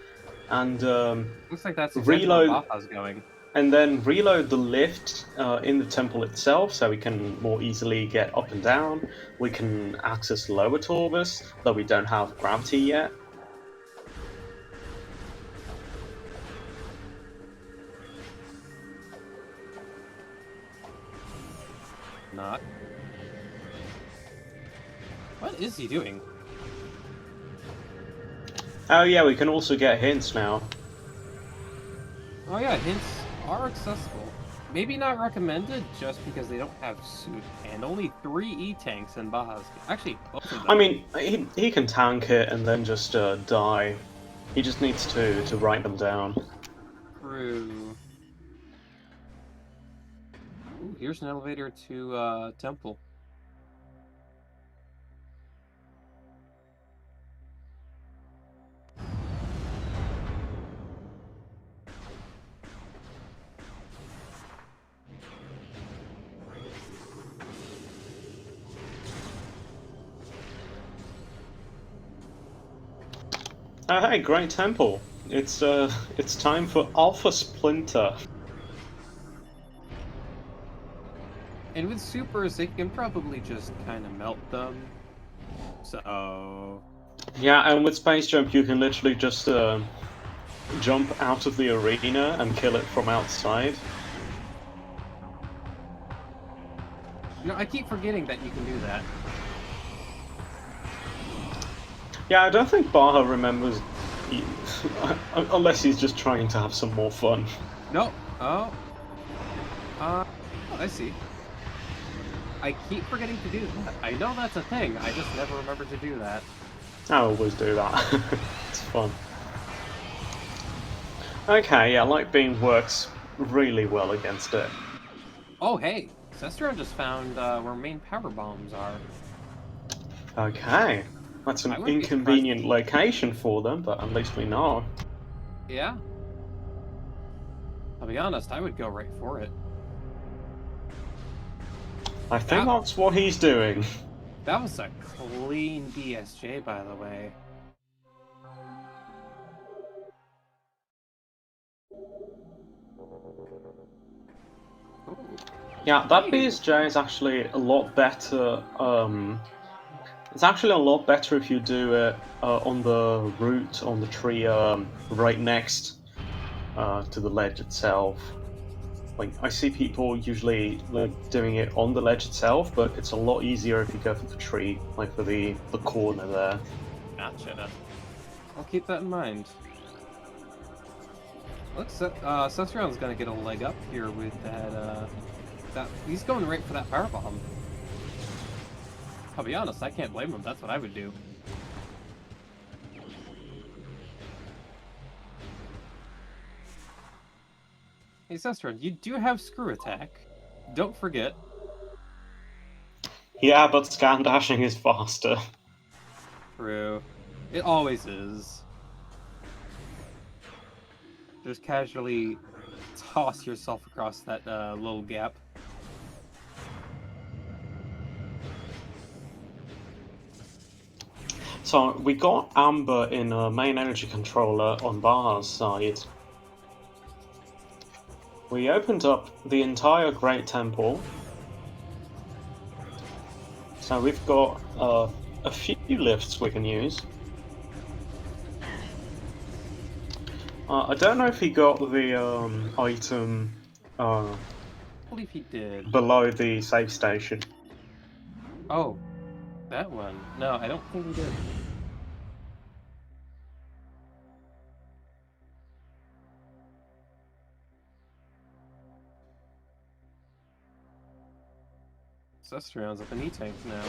and looks like that's exactly where reload, Baja's going. and then reload the lift in the temple itself, so we can more easily get up and down. We can access lower Torvus, though we don't have gravity yet. Not. What is he doing? Oh yeah, we can also get hints now. Oh yeah, hints are accessible. Maybe not recommended just because they don't have suit, and only 3 E-tanks in Baja's. Actually, both of them. I mean, he can tank it and then just die. He just needs to write them down. True. Ooh, here's an elevator to Temple. Oh hey, great temple. It's time for Alpha Splinter. And with supers, they can probably just kind of melt them. So... Yeah, and with Space Jump you can literally just jump out of the arena and kill it from outside. You know, I keep forgetting that you can do that. Yeah, I don't think Baja remembers, unless he's just trying to have some more fun. No. Oh. I see. I keep forgetting to do that. I know that's a thing, I just never remember to do that. I always do that. It's fun. Okay, yeah, Light Beam works really well against it. Oh, hey! Sestron just found where main power bombs are. Okay, that's I an wouldn't be surprised. inconvenient location for them, but at least we know. Yeah. I'll be honest, I would go right for it. I think That, that's what he's doing. that was a clean DSJ, by the way. Ooh. Yeah, that Hey. BSJ is actually a lot better. It's actually a lot better if you do it on the root, on the tree right next to the ledge itself. Like, I see people usually like doing it on the ledge itself, but it's a lot easier if you go for the tree, like for the corner there. Gotcha. I'll keep that in mind. Looks Sestron's gonna get a leg up here with that he's going right for that power bomb. I'll be honest, I can't blame him, that's what I would do. Hey Sestron, you do have screw attack. Don't forget. Yeah, but scan dashing is faster. True. It always is. Just casually toss yourself across that little gap. So we got Amber in a main energy controller on Baja's side. We opened up the entire Great Temple. So we've got a few lifts we can use. I don't know if he got the item I believe he did. below the save station. Oh, that one. No, I don't think he did. Sestron's up in E-tank now.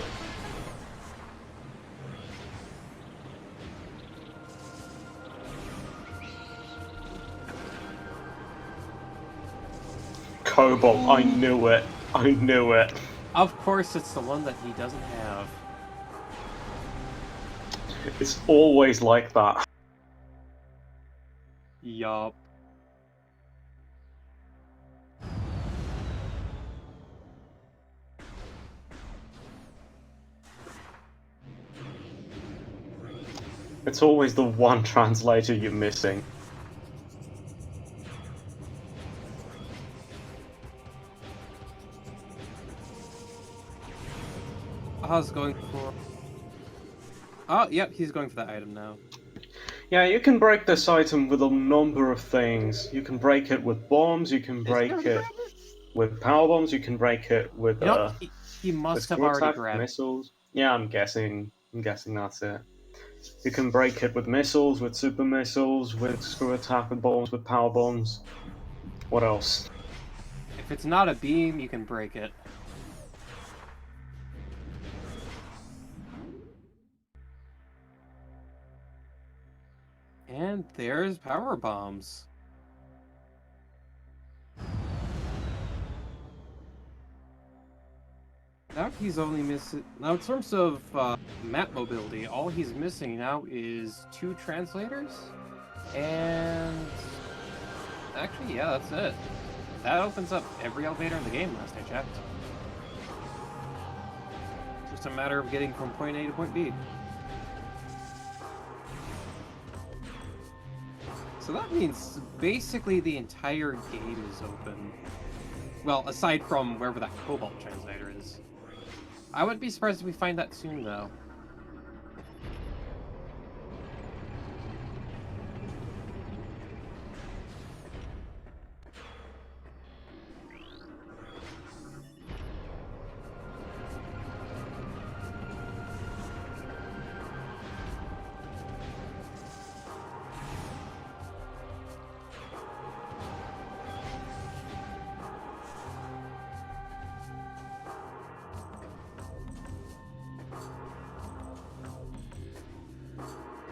bomb. I knew it. I knew it. Of course, it's the one that he doesn't have. It's always like that. Yup. It's always the one translator you're missing. Baha's going for... Oh, yep, he's going for that item now. Yeah, you can break this item with a number of things. You can break it with bombs, you can Is he break already it grabbed it? with power bombs, you can break it with You know, he must have screw already attack, grabbed it. missiles. Yeah, I'm guessing that's it. You can break it with missiles, with super missiles, with screw attack, with bombs, with power bombs. What else? If it's not a beam, you can break it. And there's power bombs. Now he's only missing... Now in terms of map mobility, all he's missing now is 2 translators. And... Actually, yeah, that's it. That opens up every elevator in the game last I checked. Just a matter of getting from point A to point B. So that means basically the entire game is open. Well, aside from wherever that Cobalt translator is. I wouldn't be surprised if we find that soon, though.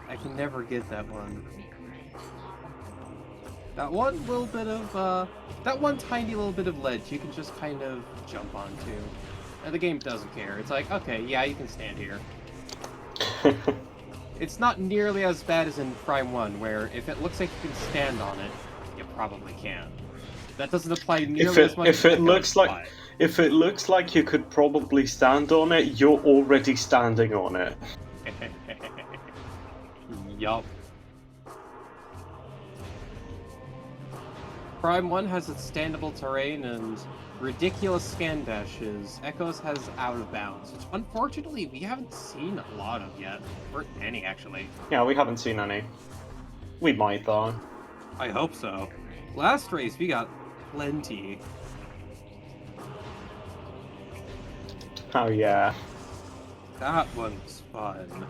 I can never get that one. That one little bit of, that one tiny little bit of ledge you can just kind of jump onto. And the game doesn't care. It's like, okay, yeah, you can stand here. It's not nearly as bad as in Prime 1, where if it looks like you can stand on it, you probably can. That doesn't apply nearly as much If it looks like but... if it looks like you could probably stand on it, you're already standing on it. Yup. Prime 1 has its standable terrain and ridiculous scan dashes. Echoes has out of bounds, which unfortunately we haven't seen a lot of yet. Or any, actually. Yeah, we haven't seen any. We might, though. I hope so. Last race, we got plenty. Oh, yeah. That one was fun.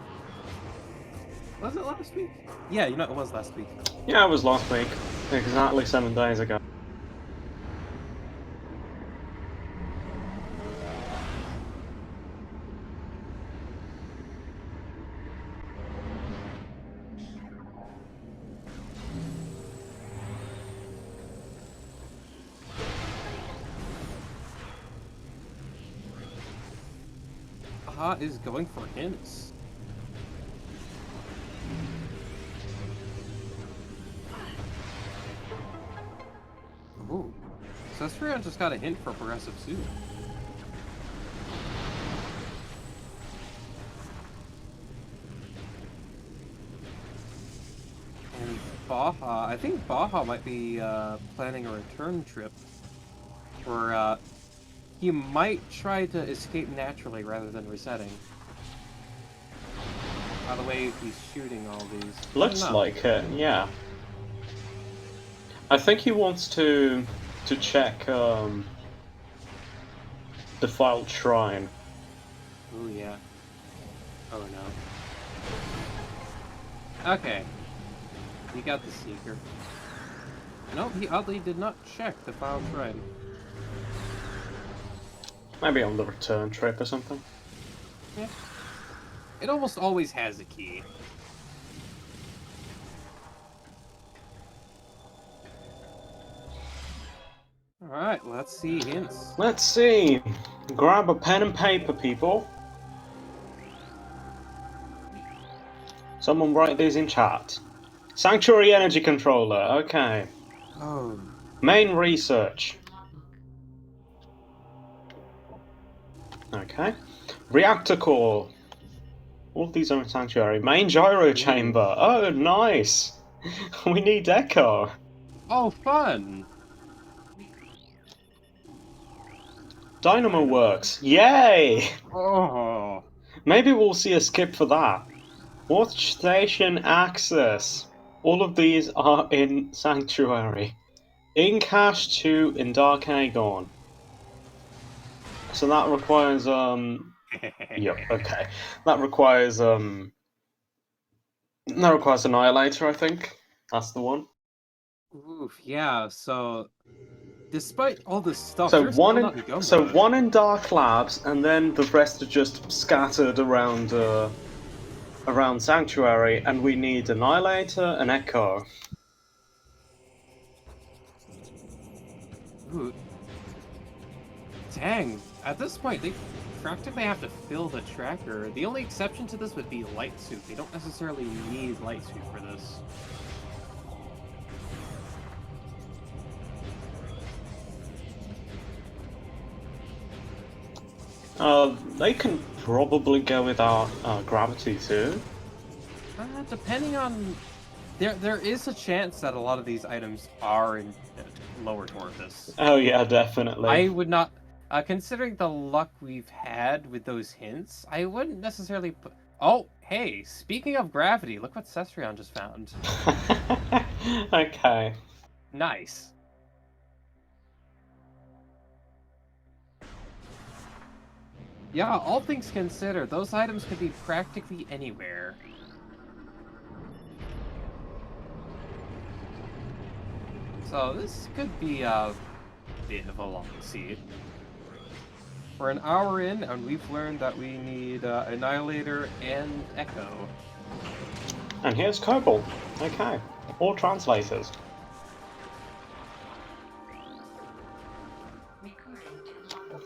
Was it last week? Yeah, you know, it was last week. Yeah, it was last week. Exactly 7 days ago. Baha is going for hints. Ooh. Cestrion just got a hint for progressive suit. And Baha, I think Baha might be planning a return trip. Or he might try to escape naturally rather than resetting. By the way, he's shooting all these. Looks like it, yeah. I think he wants to check Defiled Shrine. Oh yeah. Oh no. Okay. He got the Seeker. No, he oddly did not check the Defiled Shrine. Maybe on the return trip or something. Yeah. It almost always has a key. Alright, let's see hints. Let's see. Grab a pen and paper, people. Someone write these in chat. Sanctuary Energy Controller, okay. Oh. Main research. Okay. Reactor core. All of these are in Sanctuary. Main gyro chamber. Oh, nice. We need Echo. Oh, fun! Dynamo works. Yay! Oh. Maybe we'll see a skip for that. Watch station access. All of these are in Sanctuary. In Cache 2 in Dark Aegon. So that requires yep, okay. That requires Annihilator, I think. That's the one. Oof, yeah, so despite all this stuff, So there's still one in not in go so mode. one in Dark Labs, and then the rest are just scattered around around Sanctuary, and we need Annihilator and Echo. Ooh, dang. At this point, they practically have to fill the tracker. The only exception to this would be Light Suit. They don't necessarily need Light Suit for this. They can probably go without gravity too. Depending on... There is a chance that a lot of these items are in lower Tortoise. Oh yeah, definitely. I would not... considering the luck we've had with those hints, I wouldn't necessarily put... Oh, hey, speaking of gravity, look what Cestrion just found. Okay. Nice. Yeah, all things considered, those items could be practically anywhere. So this could be a bit of a long seed. We're an hour in, and we've learned that we need Annihilator and Echo. And here's Cobalt. Okay. All translators.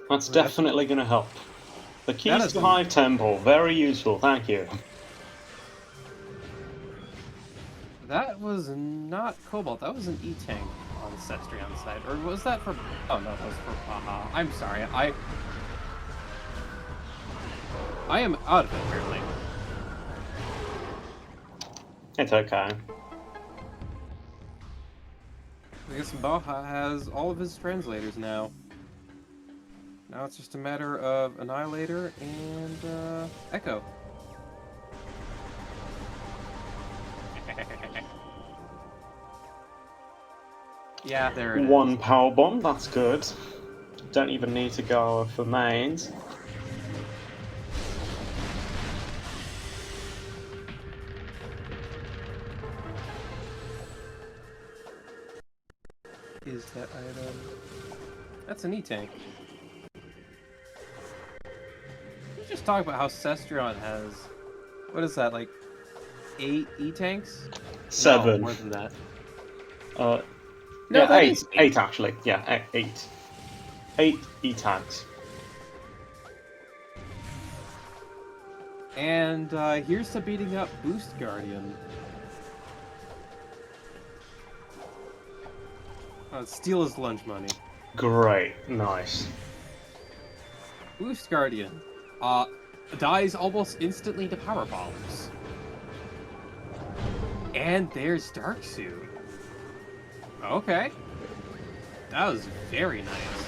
That's definitely going to help. The keys to Hive Temple, very useful, thank you. That was not Cobalt, that was an E-Tank on Cestrion's side. Or was that for... Oh no, that was for Baja. I'm sorry, I am out of it, apparently. It's okay. I guess Baja has all of his translators now. Now it's just a matter of Annihilator and Echo. Yeah, there it is. One power bomb, that's good. Don't even need to go for mains. Is that item? That's an E-Tank. Let's just talk about how Cestrion has... What is that, like 8 E-Tanks? 7. No, more than that. No, yeah, that 8. 8 actually. Yeah, 8. 8 E-tags. And here's to beating up Boost Guardian. Steal his lunch money. Great, nice. Boost Guardian dies almost instantly to power bombs. And there's Dark Suit. Okay. That was very nice.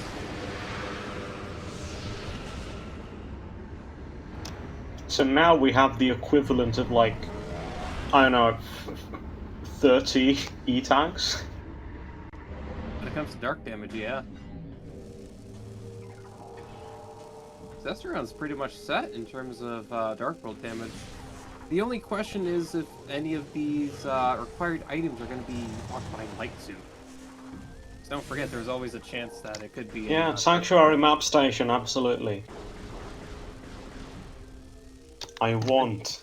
So now we have the equivalent of, like, I don't know, 30 E-tags. When it comes to dark damage, yeah. Cestrion's pretty much set in terms of Dark World damage. The only question is if any of these required items are going to be blocked by Light Suit. So don't forget, there's always a chance that it could be... Yeah, Sanctuary map station, absolutely. I want.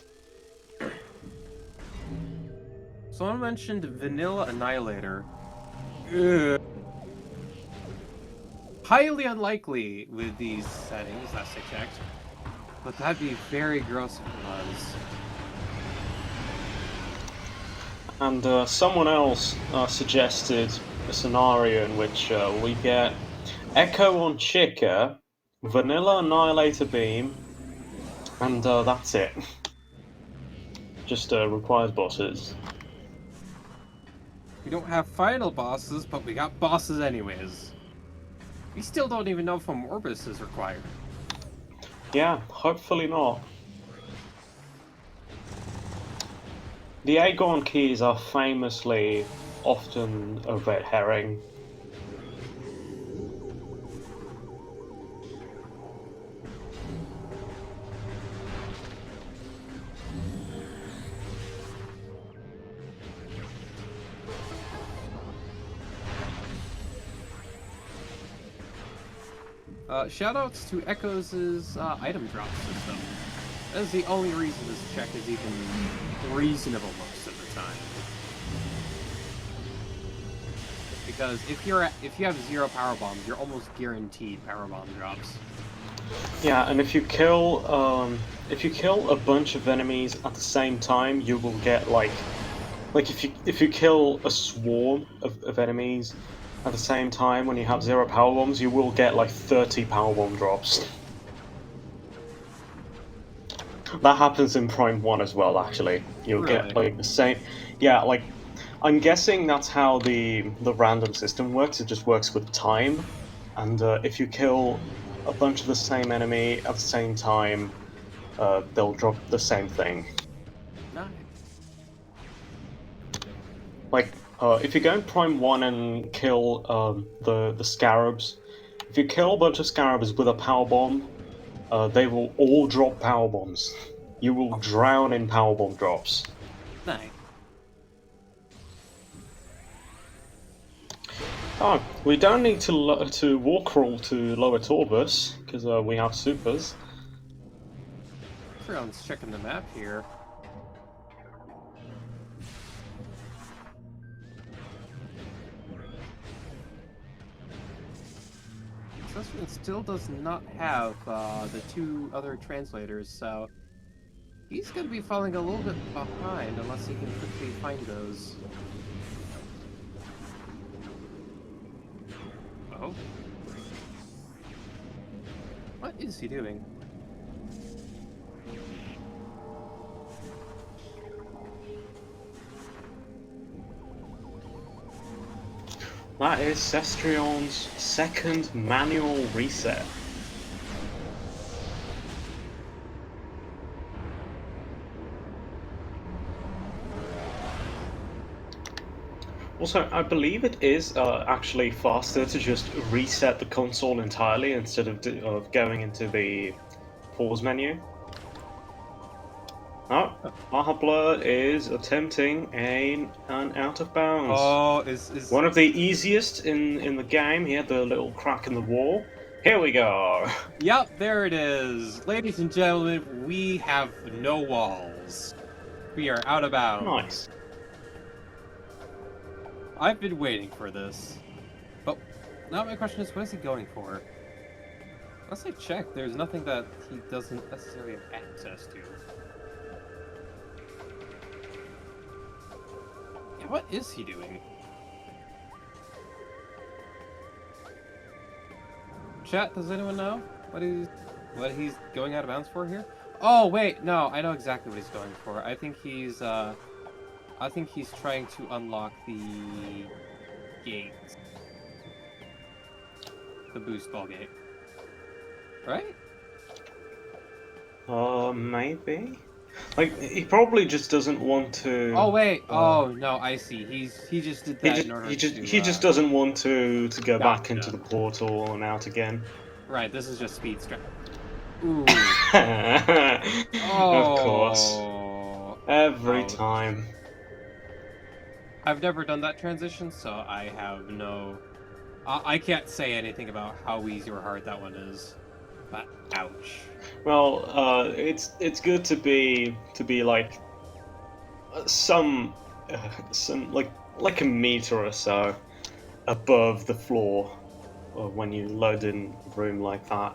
Someone mentioned Vanilla Annihilator. Ugh. highly unlikely with these settings, last I checked. But that'd be very gross if it was. And someone else suggested a scenario in which we get Echo on Chica, Vanilla Annihilator Beam, and that's it. Just requires bosses. We don't have final bosses, but we got bosses anyways. We still don't even know if a Morbus is required. Yeah, hopefully not. The Aegon keys are famously often a red herring. Shoutouts to Echoes' item drop system. That is the only reason this check is even reasonable most of the time. Because if you have 0 power bombs, you're almost guaranteed power bomb drops. Yeah, and if you kill a bunch of enemies at the same time, you will get like if you kill a swarm of enemies at the same time when you have 0 power bombs, you will get like 30 power bomb drops. That happens in Prime 1 as well, actually. You'll get like the same. Yeah, like I'm guessing that's how the random system works. It just works with time, and if you kill a bunch of the same enemy at the same time, they'll drop the same thing. Nice. Like, if you go in Prime 1 and kill the scarabs, if you kill a bunch of scarabs with a power bomb, they will all drop power bombs. You will drown in power bomb drops. Nice. Oh, we don't need to walk crawl to Lower Torbus because we have supers. Everyone's checking the map here. Sussman still does not have the 2 other translators, so he's going to be falling a little bit behind unless he can quickly find those. Oh. What is he doing? That is Cestrion's second manual reset. Also, I believe it is actually faster to just reset the console entirely instead of going into the pause menu. Oh, Mahabla is attempting an out of bounds. Oh, is One of the easiest in the game. He had the little crack in the wall. Here we go. Yep, there it is. Ladies and gentlemen, we have no walls. We are out of bounds. Nice. I've been waiting for this. But now my question is, what is he going for? Unless I check, there's nothing that he doesn't necessarily have access to. Yeah, what is he doing? Chat, does anyone know what he's going out of bounds for here? Oh wait, no, I know exactly what he's going for. I think he's trying to unlock the gate. The boost ball gate. Right? Maybe. Like he probably just doesn't want to. Oh wait. Oh no, I see. He just did that in order he to. just doesn't want to go back Gotcha. into the portal and out again. Right. This is just speed strap. Ooh. Of course. Oh. Every Ouch. time. I've never done that transition, so I have no. I can't say anything about how easy or hard that one is. But ouch. Well, it's good to be like some like a meter or so above the floor. when you load in a room like that.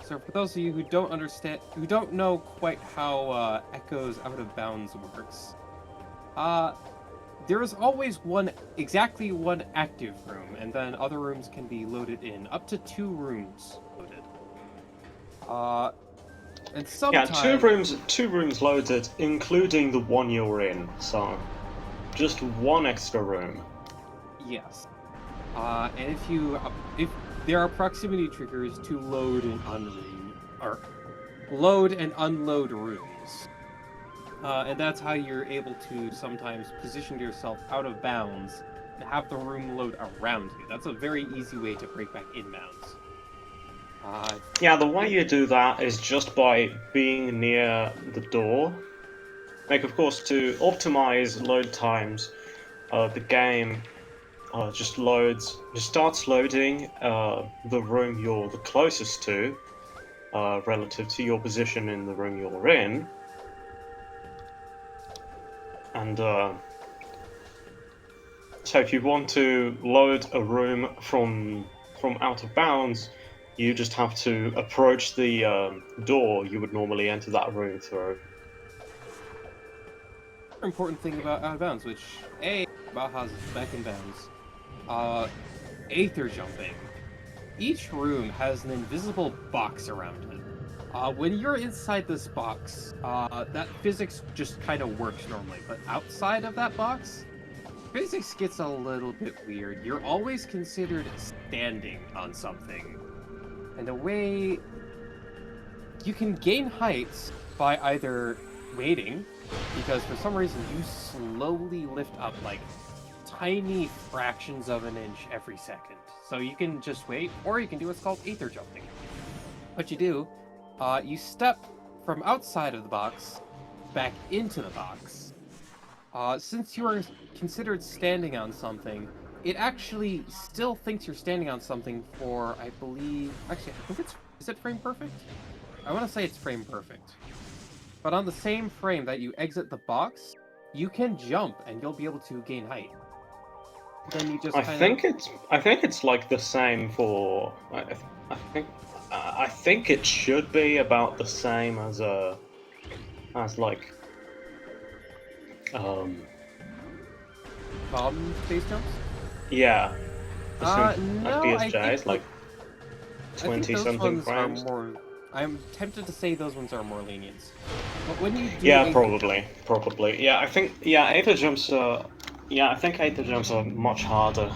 So for those of you who don't understand, who don't know quite how Echo's Out of Bounds works, there is always exactly one active room, and then other rooms can be loaded in. Up to 2 rooms loaded. And Yeah, sometimes... two rooms loaded, including the one you're in. So, just one extra room. Yes. And if there are proximity triggers to load and load and unload rooms. And that's how you're able to sometimes position yourself out of bounds and have the room load around you. That's a very easy way to break back inbounds. Yeah, the way you do that is just by being near the door. Like, of course, to optimize load times, the game just starts loading the room you're the closest to, relative to your position in the room you're in, and so if you want to load a room from out of bounds, you just have to approach the door you would normally enter that room through. important thing about out of bounds, which Baja's back in bounds. Aether jumping. Each room has an invisible box around it. When you're inside this box, that physics just kind of works normally, but outside of that box, physics gets a little bit weird. You're always considered standing on something. And a way you can gain heights by either waiting, because for some reason you slowly lift up like tiny fractions of an inch every second. So you can just wait, or you can do what's called Aether jumping. What you do, you step from outside of the box back into the box. Since you are considered standing on something, it actually still thinks you're standing on something for, I believe... Actually, I think is it frame perfect? I want to say it's frame perfect. But on the same frame that you exit the box, you can jump and you'll be able to gain height. Then you just kind of... I think it's like the same for. I think I think it should be about the same as like um space jumps? yeah, the same No, FPSJ is like I think 20 those something ones are frames. more... I'm tempted to say those ones are more lenient. But when you do Yeah, Aether jump... probably. Yeah, I think Aether jumps are. Yeah, I think Aether jumps are much harder.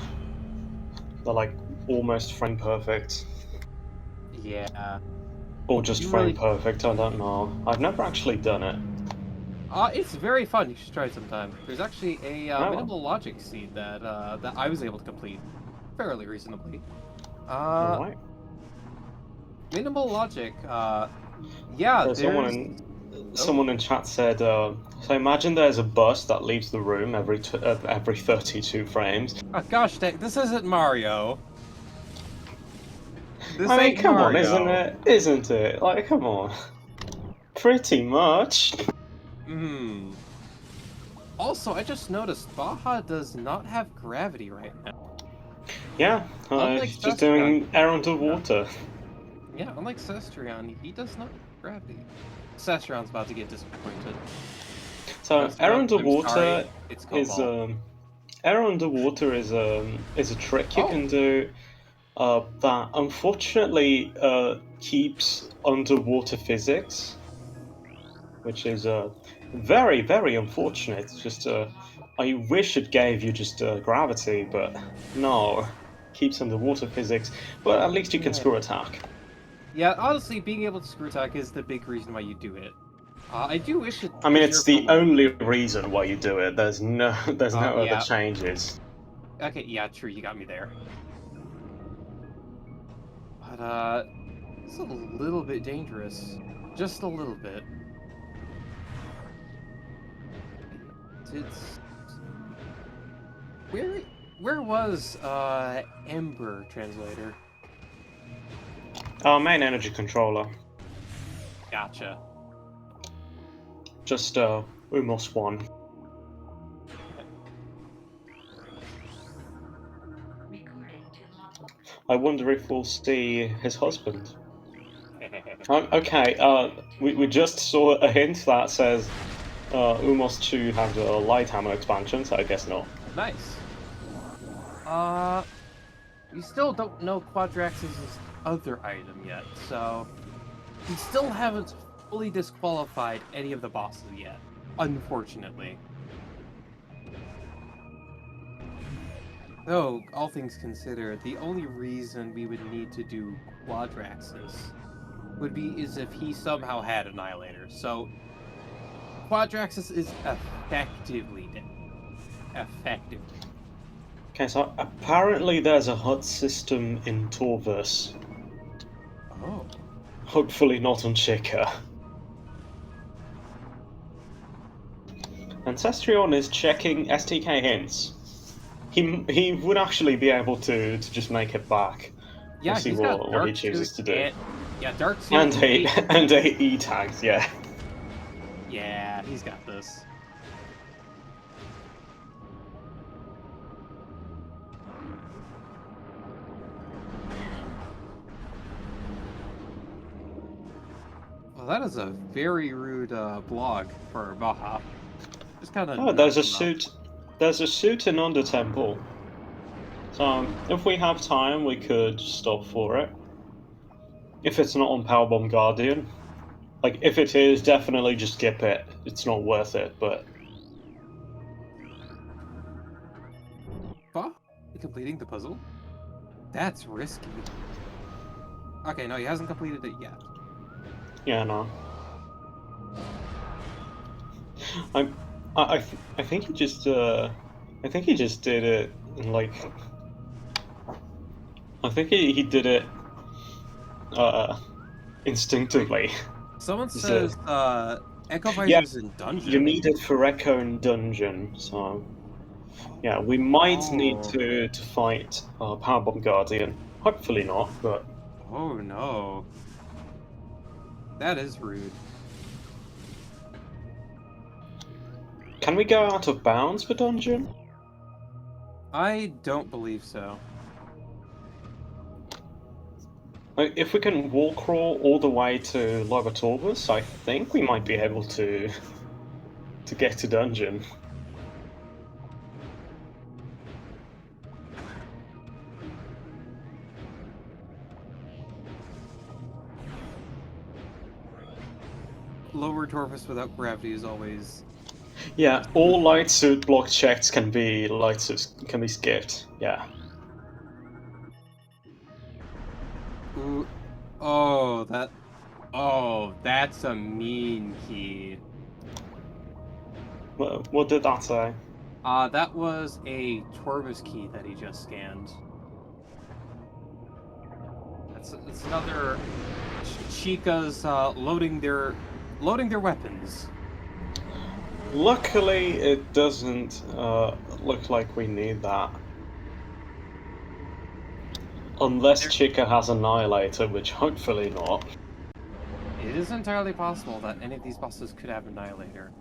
They're like almost frame perfect, Yeah. or just You frame really... perfect. I don't know. I've never actually done it. It's very fun. You should try it sometime. There's actually a Oh, minimal logic seed that I was able to complete fairly reasonably. all Uh, right. Minimal logic. Yeah, So there's... Oh, someone in chat said, so imagine there's a bus that leaves the room every 32 frames. oh gosh, this isn't Mario. This I mean, ain't come on, isn't Mario. it? Isn't it? Like, come on. Pretty much. Hmm. Also, I just noticed Baja does not have gravity right now. Yeah, Unlike he's just Cestrion. doing air underwater. Yeah, unlike Cestrion, he does not have gravity. Cestrion's about to get disappointed. So air Cestrion, I'm underwater sorry, it's is Cobalt. air underwater is a trick you Oh, can do that unfortunately keeps underwater physics, which is very, very unfortunate. It's just I wish it gave you just gravity, but no, keeps underwater physics. But at least you can yeah. screw attack. Yeah, honestly, being able to screw attack is the big reason why you do it. I do wish it I mean, it's preserved a the little only bit. reason why you do it. There's no other Yeah. changes. Okay, yeah, true, you got me there. But, it's a little bit dangerous. Just a little bit. It's... Where... Where was, Ember Translator? Our main energy controller, Gotcha. just almost one. I wonder if we'll see his husband. Okay, we just saw a hint that says Umos 2 has a light hammer expansion, so I guess not. Nice. Uh, we still don't know Quadrax's other item yet, so we still haven't fully disqualified any of the bosses yet, unfortunately. Though, all things considered, the only reason we would need to do Quadraxis would be is if he somehow had Annihilator. So, Quadraxis is effectively dead. Effectively. Okay, so apparently there's a HUD system in Torvus. Oh. Hopefully not on Chica. Ancestrion is checking STK hints. He would actually be able to just make it back. Yeah, We'll see he's got what he Dark chooses Suit to do. and... Yeah, Dark Suit And and and a E tags, yeah. Yeah, he's got this. Well, that is a very rude blog for Baja. Just kind of. Oh, there's a suit. There's a suit in Under Temple. So if we have time, we could stop for it. If it's not on Powerbomb Guardian, like if it is, definitely just skip it. It's not worth it. But Bah? Completing the puzzle? That's risky. Okay, no, he hasn't completed it yet. yeah, no. I'm. I think he just. I think he just did it like. I think he did it. Instinctively. Someone Is says, Echo Yeah, Visor's in dungeon. you need it for Echo and Dungeon, so yeah, we might need Oh. to fight Powerbomb Guardian. Hopefully not, but Oh no. That is rude. can we go out of bounds for Dungeon? I don't believe so. Like, if we can wall crawl all the way to Logotorbus, I think we might be able to get to Dungeon. Lower Torvus without gravity is always... Yeah, all light suit block checks can be skipped. Yeah. Ooh. Oh, that... Oh, that's a mean key. What did that say? That was a Torvus key that he just scanned. That's another... Chica's, loading their weapons. Luckily, it doesn't look like we need that. Unless Chica has Annihilator, which hopefully not. It is entirely possible that any of these bosses could have Annihilator.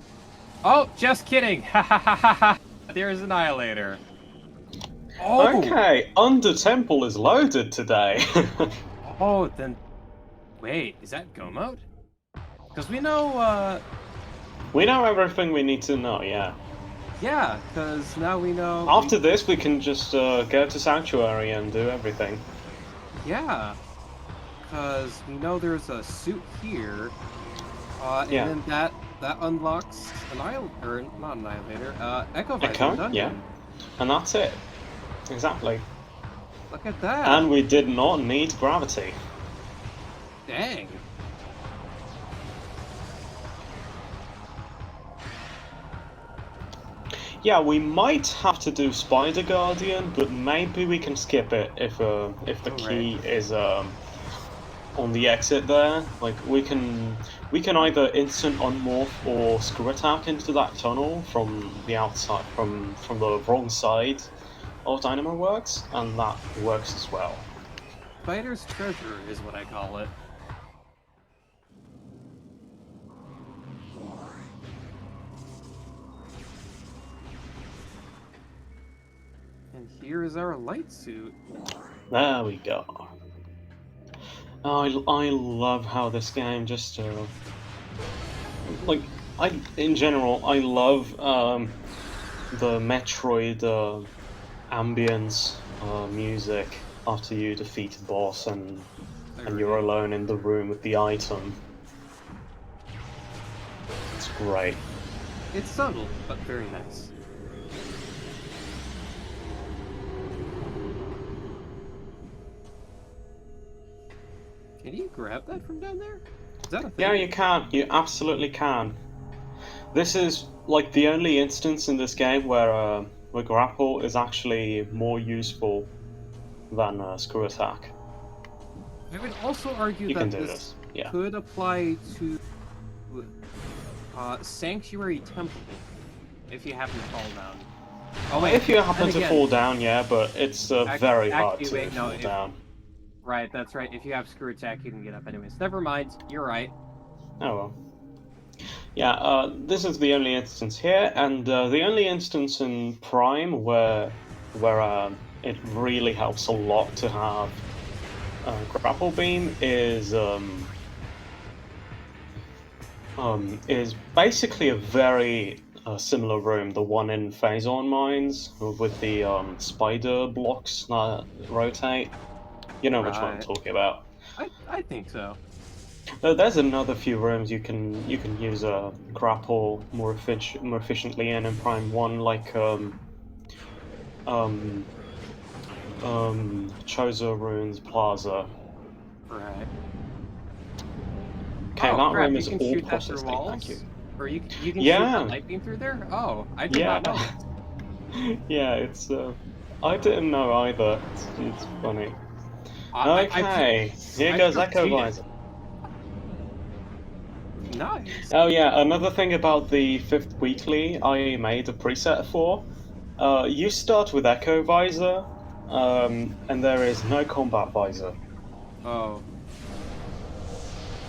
Oh, just kidding! Ha ha ha ha ha! There's Annihilator. Oh! Okay, Under Temple is loaded today. Oh, then... Wait, is that Go Mode? Because we know, We know everything we need to know, yeah. Yeah, because now we know... After this, we can just go to Sanctuary and do everything. Yeah. Because we know there's a suit here. And Yeah. then that unlocks Annihilator, not Annihilator, Echo Visor Echo, Dungeon. yeah. And that's it. Exactly. Look at that. And we did not need gravity. Dang. Yeah, we might have to do Spider Guardian, but maybe we can skip it if the key is on the exit there. Like we can either instant unmorph or screw attack into that tunnel from the outside, from the wrong side of Dynamo Works, and that works as well. Spider's treasure is what I call it. And here is our light suit. There we go. I love how this game just like in general I love the Metroid ambience music after you defeat the boss and you're Agreed. alone in the room with the item. It's great. It's subtle, but very nice. Can you grab that from down there? Is that a thing? Yeah, you can. You absolutely can. This is like the only instance in this game where grapple is actually more useful than screw attack. I would also argue You can that do this this. Yeah. could apply to Sanctuary Temple if you happen to fall down. Oh wait, If you happen then to again, fall down, yeah, but it's very hard actually, to wait, no, fall down. right, that's right. If you have screw attack, you can get up anyways. Never mind, you're right. Oh well. Yeah, this is the only instance here, and the only instance in Prime where it really helps a lot to have grapple beam is basically a very similar room, the one in Phazon Mines with the spider blocks that rotate. You know which one I'm Right. talking about. I think so. There's another few rooms you can use a grapple more efficiently in Prime One, like um Chozo Ruins Plaza. Right. Okay, Oh that crap! room You is can all shoot that through processing. Thank you. walls, or you can shoot that Yeah, light beam through there. Oh, I did yeah, not know this. yeah. It's I didn't know either. It's funny. I Okay, here I've goes just Echo seen it. Visor. Nice. Oh yeah, another thing about the fifth weekly I made a preset for. You start with Echo Visor, and there is no combat visor. Oh,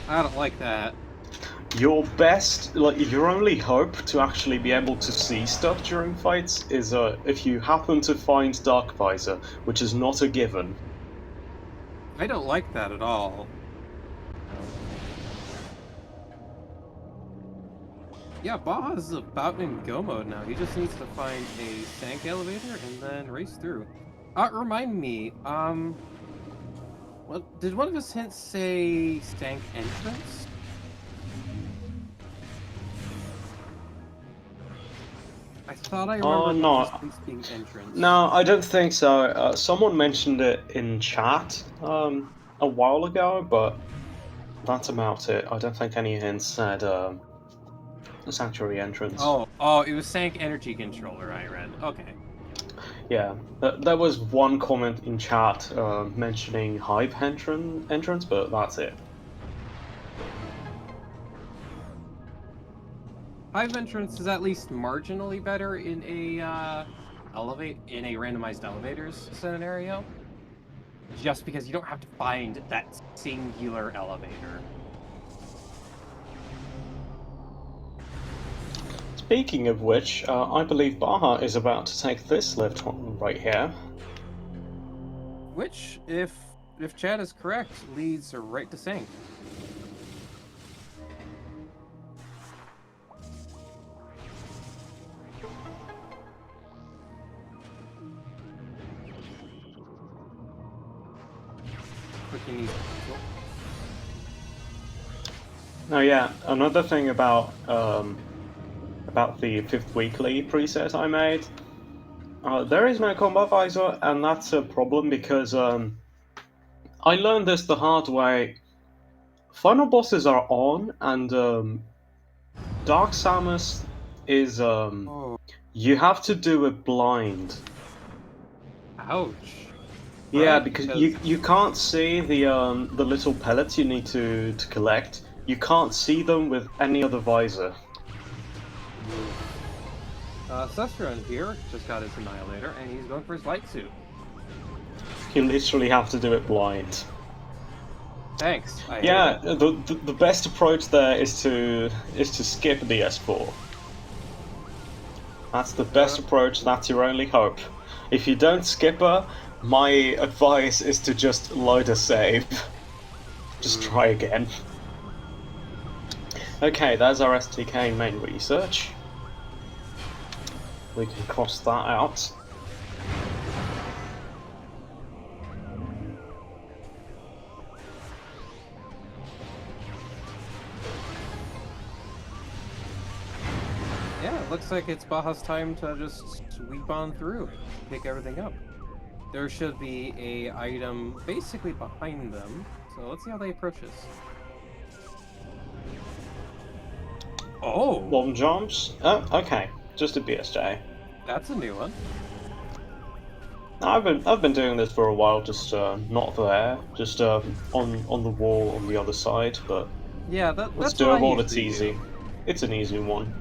I don't like that. Your best, like your only hope to actually be able to see stuff during fights is if you happen to find Dark Visor, which is not a given. I don't like that at all. Yeah, Baja is about in go mode now. He just needs to find a stank elevator and then race through. Remind me, what did one of his hints say stank entrance? I thought I remember one of his No, hints being entrance. no, I don't think so. Someone mentioned it in chat a while ago, but that's about it. I don't think any hints said sanctuary entrance. Oh, it was stank energy controller I read. Okay. Yeah, there was one comment in chat mentioning Hive entrance, but that's it. Hive entrance is at least marginally better in a randomized elevators scenario. Just because you don't have to find that singular elevator. Speaking of which, I believe Baja is about to take this lift right here. Which, if Chad is correct, leads right to Sank. Oh yeah, another thing about the fifth weekly preset I made. There is no combat visor, and that's a problem because I learned this the hard way. Final bosses are on, and Dark Samus is Oh, you have to do it blind. ouch. Yeah, Right, because because you can't see the little pellets you need to collect. You can't see them with any other visor. Sestron here just got his Annihilator, and he's going for his light suit. You literally have to do it blind. Thanks. I hate Yeah, it. the best approach there is to skip the S4. That's the best approach. That's your only hope. If you don't skip her, My advice is to just load a save. Just try again. Okay, there's our STK main research. We can cross that out. Yeah, it looks like it's Baja's time to just sweep on through, pick everything up. There should be a item basically behind them, so let's see how they approach this. Oh! Long jumps? Oh, okay. Just a BSJ. That's a new one. I've been doing this for a while, just not there, just on the wall on the other side, but Yeah, it's that's what I doable, it's usually easy. do. It's an easy one.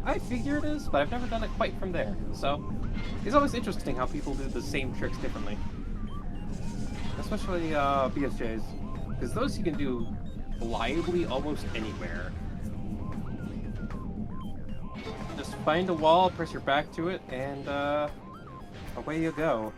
I figure it is, but I've never done it quite from there, so it's always interesting how people do the same tricks differently. Especially BSJs, because those you can do reliably almost anywhere. Just find a wall, press your back to it, and away you go.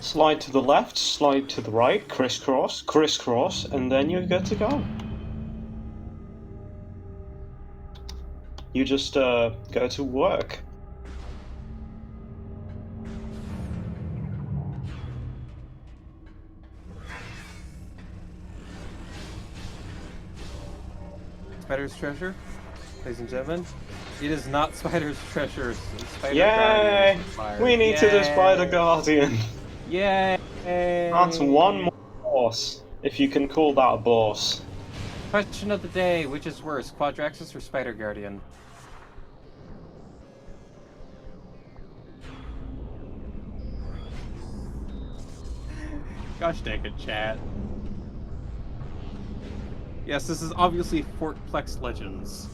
Slide to the left, slide to the right, crisscross, crisscross, and then you're good to go. You just go to work. Spider's treasure, ladies and gentlemen. It is not Spider's treasure. Spider Yay! Guardian. We need to do Spider Yay! Guardian. Yay! That's one more boss, if you can call that a boss. Question of the day: which is worse, Quadraxis or Spider Guardian? Gosh dang it, chat. Yes, this is obviously Fortplex Legends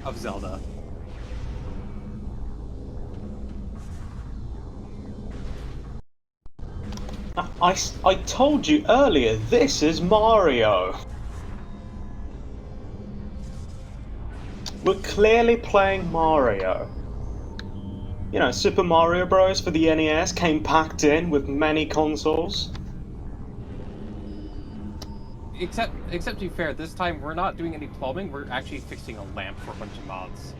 of Zelda. I told you earlier, this is Mario. We're clearly playing Mario. You know, Super Mario Bros. For the NES came packed in with many consoles. Except to be fair, this time we're not doing any plumbing, we're actually fixing a lamp for a bunch of mods.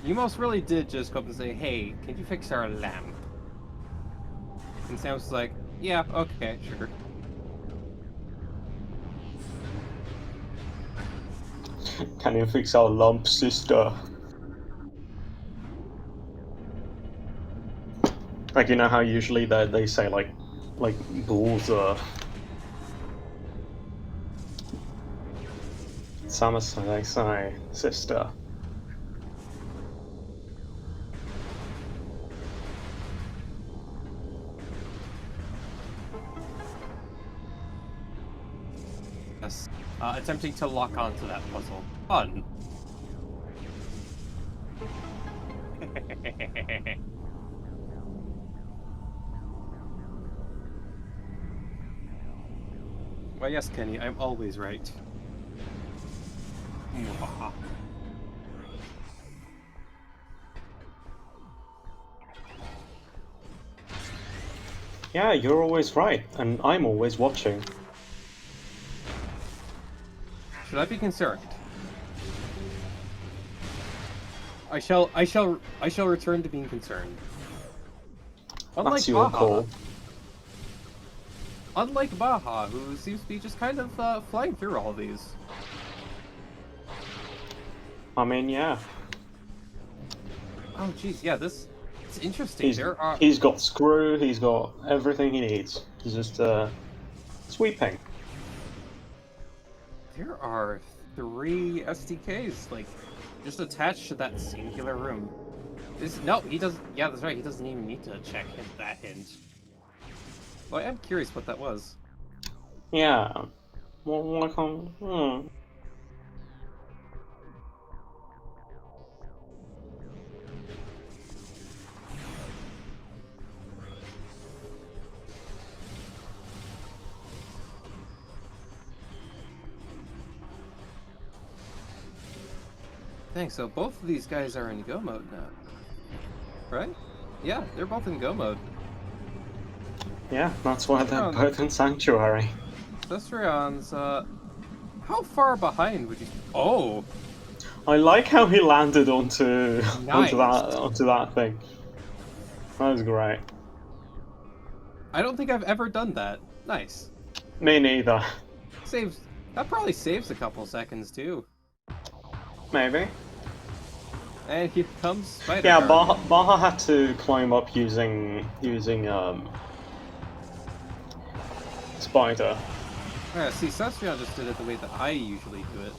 You most really did just go up and say, hey, can you fix our lamp? And Sam's like, yeah, okay, sure. Can you fix our lump, sister? Like, you know how usually they say like balls are. Samus, they say, sister. Yes. Attempting to lock onto that puzzle. Fun. Well, yes, Kenny, I'm always right. Yeah, you're always right, and I'm always watching. Should I be concerned? I shall return to being concerned. That's your call. Unlike Baja, who seems to be just kind of flying through all of these. I mean, yeah. Oh, jeez, yeah, it's interesting. He's got screw, he's got everything he needs. He's just sweeping. There are 3 SDKs, like, just attached to that singular room. No, he doesn't. Yeah, that's right. He doesn't even need to check that hint. Well, I am curious what that was. Yeah. Well, Dang, so both of these guys are in go mode now. Right? Yeah, they're both in go mode. Yeah, that's why they're Cestrion, both in Sanctuary. Cestrion's, how far behind would you... Oh, I like how he landed onto nice. onto that thing. That was great. I don't think I've ever done that. Nice. Me neither. Saves... That probably saves a couple seconds, too. Maybe. And here comes Spider Yeah, Guardian. Baha had to climb up using Spider. Yeah, see, Cestrion just did it the way that I usually do it.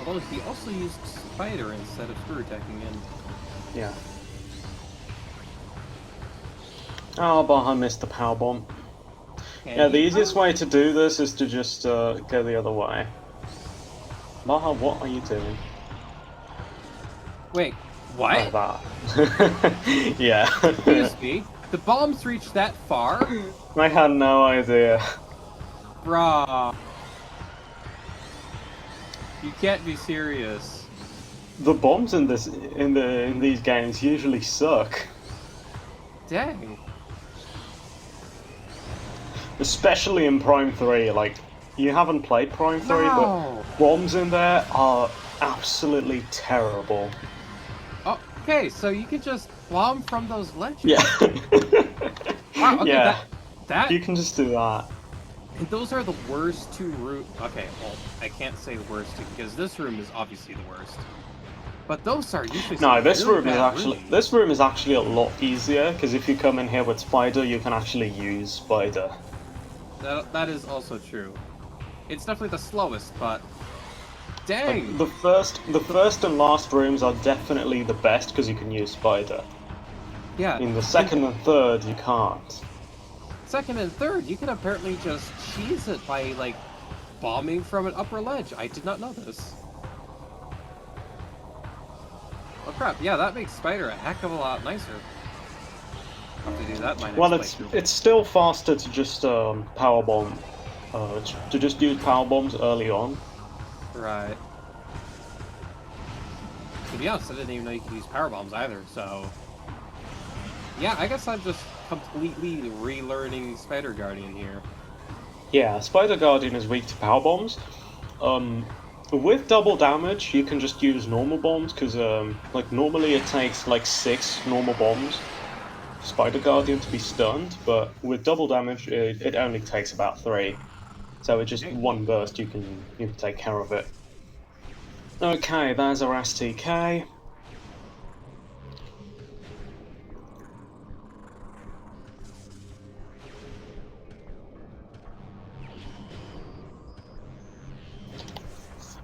Although he also used Spider instead of screw attacking in. Yeah. Oh, Baha missed the power bomb. Yeah, the easiest way to do this is to just go the other way. Baha, what are you doing? Wait, what? Like that. Yeah. Excuse me? The bombs reach that far? I had no idea. Bruh. You can't be serious. The bombs in these games usually suck. Dang. Especially in Prime 3, like, you haven't played Prime 3, No. but bombs in there are absolutely terrible. Oh, okay, so you can just bomb from those ledges. Yeah. Wow, okay, yeah. that You can just do that. and those are the worst two rooms. Okay, well, I can't say worst two because this room is obviously the worst. But those are usually No, this really room is bad actually rooms. this room is actually a lot easier because if you come in here with Spider, you can actually use Spider. That is also true. It's definitely the slowest, but Like, dang. the first and last rooms are definitely the best because you can use Spider. Yeah. In the second and third, you can't. Second and third, you can apparently just cheese it by, like, bombing from an upper ledge. I did not know this. Oh crap, yeah, that makes Spider a heck of a lot nicer. I'll have to do that my next Well, playthrough. it's still faster to just power bomb, to just use power bombs early on. Right. To be honest, I didn't even know you could use power bombs either, so... Yeah, I guess I'm just completely relearning Spider Guardian here. Yeah, Spider Guardian is weak to power bombs. With double damage, you can just use normal bombs because, like, normally it takes like 6 normal bombs for Spider Guardian to be stunned, but with double damage, it only takes about 3. So it's just one burst, you can take care of it. Okay, there's our STK.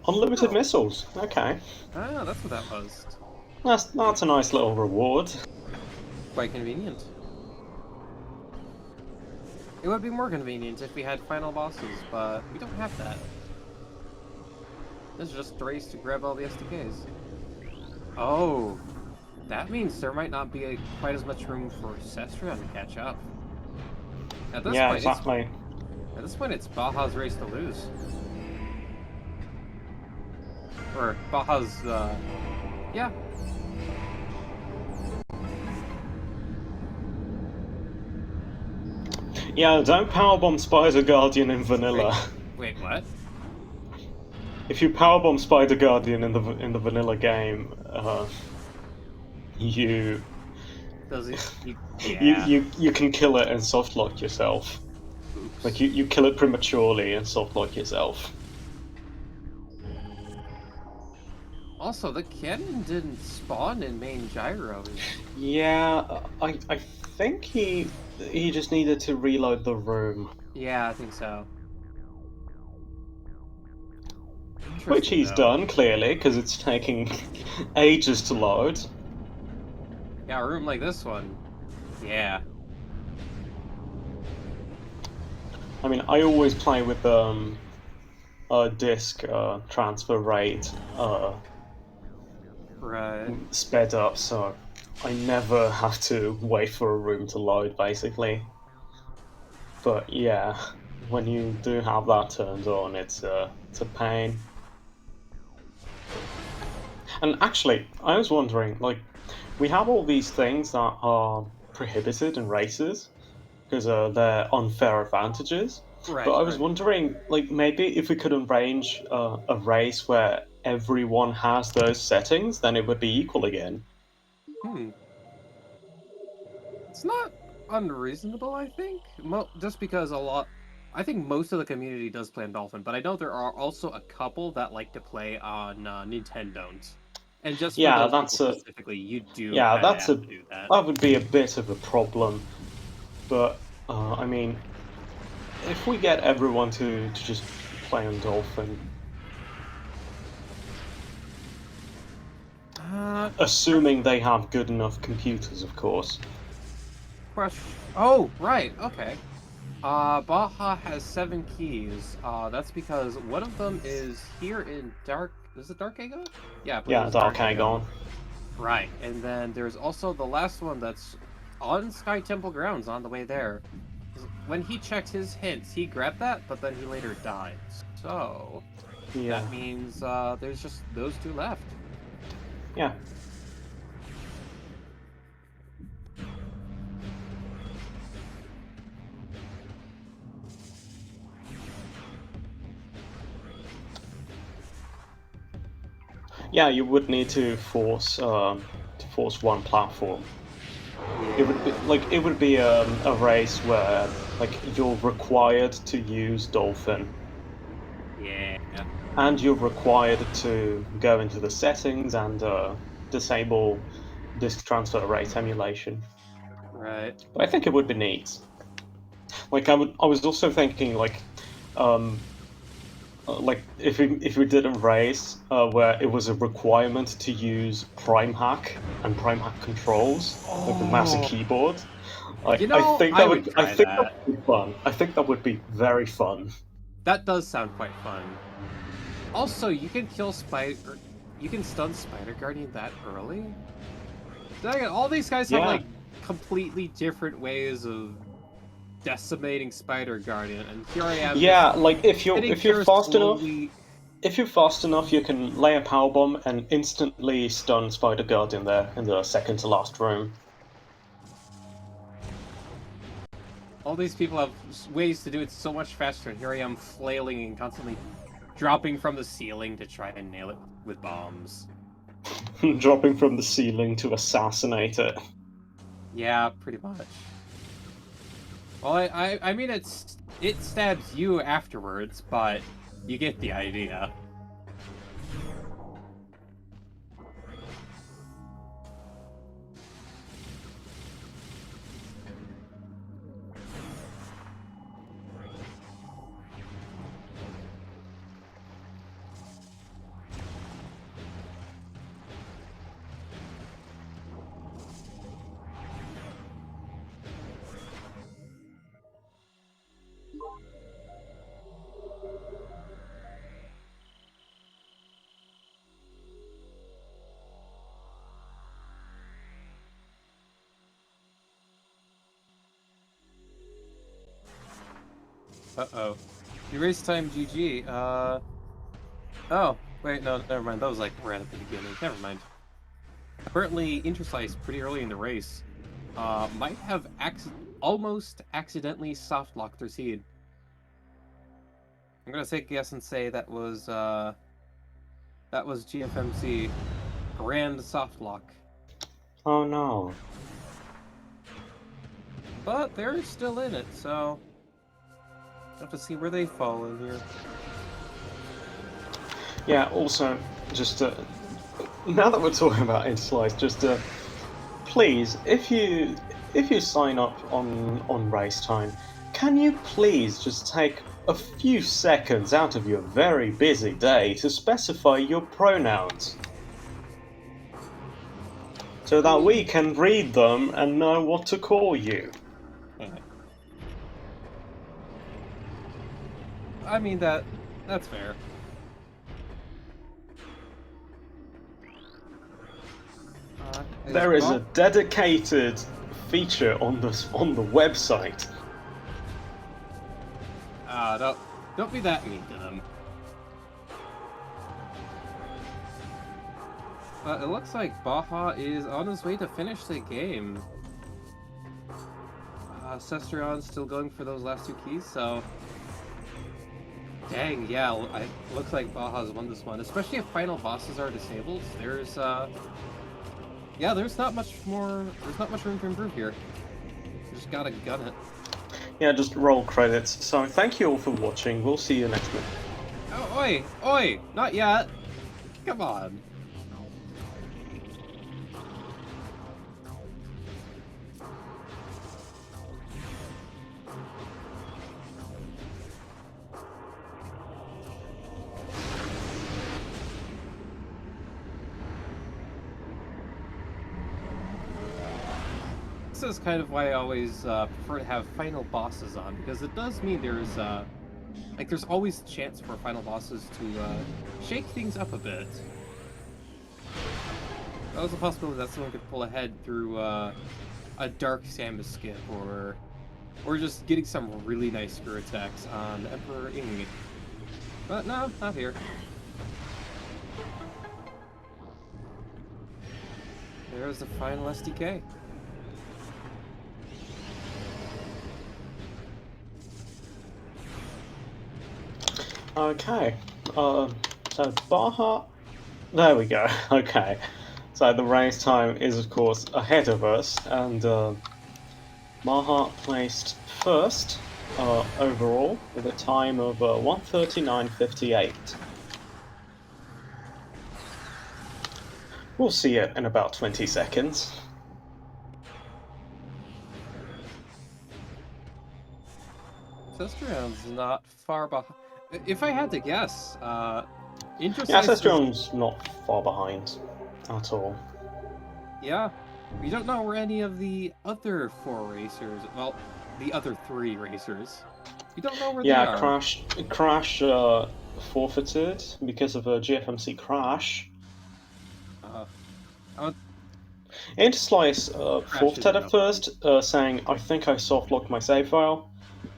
Unlimited missiles. Okay, Ah, that's what that was. that's a nice little reward. Quite convenient. It would be more convenient if we had final bosses, but we don't have that. This is just a race to grab all the SDKs. Oh, that means there might not be quite as much room for Cestrion to catch up. At this Yeah, point, exactly. At this point, it's Baja's race to lose. Or Baja's, yeah. Yeah, don't powerbomb Spider Guardian in vanilla. Wait, what? If you powerbomb Spider Guardian in the vanilla game, you Does it? Yeah. you can kill it and softlock yourself. Oops. Like you kill it prematurely and softlock yourself. Also, the cannon didn't spawn in main gyros. Yeah, I think he just needed to reload the room. Yeah, I think so. Which he's done, clearly, because it's taking ages to load. Yeah, a room like this one. Yeah. I mean, I always play with a disk transfer rate Right. sped up, so I never have to wait for a room to load, basically. But yeah, when you do have that turned on, it's a pain. And actually, I was wondering, like, we have all these things that are prohibited in races because they're unfair advantages. But Right, I was right. wondering, like, maybe if we could arrange a race where everyone has those settings, then it would be equal again. Hmm. It's not unreasonable, I think. Just because I think most of the community does play on Dolphin, but I know there are also a couple that like to play on Nintendo's. And just for Yeah, those people that's a specifically, you do yeah, kind of that's have a to do that. that would be a bit of a problem. But I mean, if we get everyone to just play on Dolphin, Uh, assuming they have good enough computers, of course. question. Oh, right. Okay. Baja has 7 keys. That's because one of them is here in Dark. Is it Dark Aegon? Yeah, I believe Yeah, it's Dark Dark Aegon. Aegon. Right, and then there's also the last one that's on Sky Temple grounds on the way there. 'Cause when he checked his hints, he grabbed that, but then he later died. So Yeah, that means there's just those two left. yeah. Yeah, you would need to force one platform. It would be Yeah, like it would be a race where like you're required to use Dolphin, yeah, and you're required to go into the settings and disable disk transfer rate emulation. right. But I think it would be neat. Like I was also thinking um, like if we did a race where it was a requirement to use Prime Hack and Prime Hack controls, like the mouse and Oh, keyboard. I would I try think that that. would be fun. I think that would be very fun. That does sound quite fun. Also, you can kill Spider. You can stun Spider Guardian that early. Dang it, all these guys have Yeah, like completely different ways of decimating Spider Guardian, and here I am just yeah. Like sitting if you're here fast enough, slowly. if you're fast enough, you can lay a power bomb and instantly stun Spider Guardian there in the second to last room. All these people have ways to do it so much faster, and here I am flailing and constantly dropping from the ceiling to try and nail it with bombs. Dropping from the ceiling to assassinate it. Yeah, pretty much. Well, I mean, it stabs you afterwards, but you get the idea. Uh-oh. Erase time GG. Oh, wait, no, never mind. That was like right at the beginning. Never mind. Apparently, Intersize pretty early in the race might have almost accidentally soft locked their seed. I'm gonna take a guess and say that was GFMC grand soft lock. Oh no. But they're still in it, so have to see where they fall in here. Yeah. Also, just now that we're talking about Interslice, just please, if you sign up on race time, can you please just take a few seconds out of your very busy day to specify your pronouns so I that we mean, can read them and know what to call you? eh, I mean that's fair. Is There is a Bob? dedicated feature on the website. Don't be that mean to them. It looks like Baja is on his way to finish the game. Cestrion's still going for those last two keys, so... Dang, yeah, looks like Baja's won this one. Especially if final bosses are disabled, there's, yeah, there's not much room to improve here. You just gotta gun it. Yeah, just roll credits. So thank you all for watching. We'll see you next week. Oh, oi! Oi! Not yet! Come on! This is kind of why I always prefer to have final bosses on, because it does mean there's always a chance for final bosses to shake things up a bit. That was a possibility that someone could pull ahead through a dark Samus skip, or just getting some really nice screw attacks on Emperor Ing. But no, not here. There's the final SDK. Okay. So Baja. There we go. Okay. So the race time is, of course, ahead of us, and Baja placed first overall with a time of 1:39.58. We'll see it in about 20 seconds. Cestrion's not far behind. If I had to guess, Yeah, Sestrion's not far behind at all. Yeah, we don't know where any of the other four racers, well, the other three racers, we don't know where they are. Yeah, Crash forfeited because of a GFMC crash. Interslice forfeited at first, saying, I think I softlocked my save file.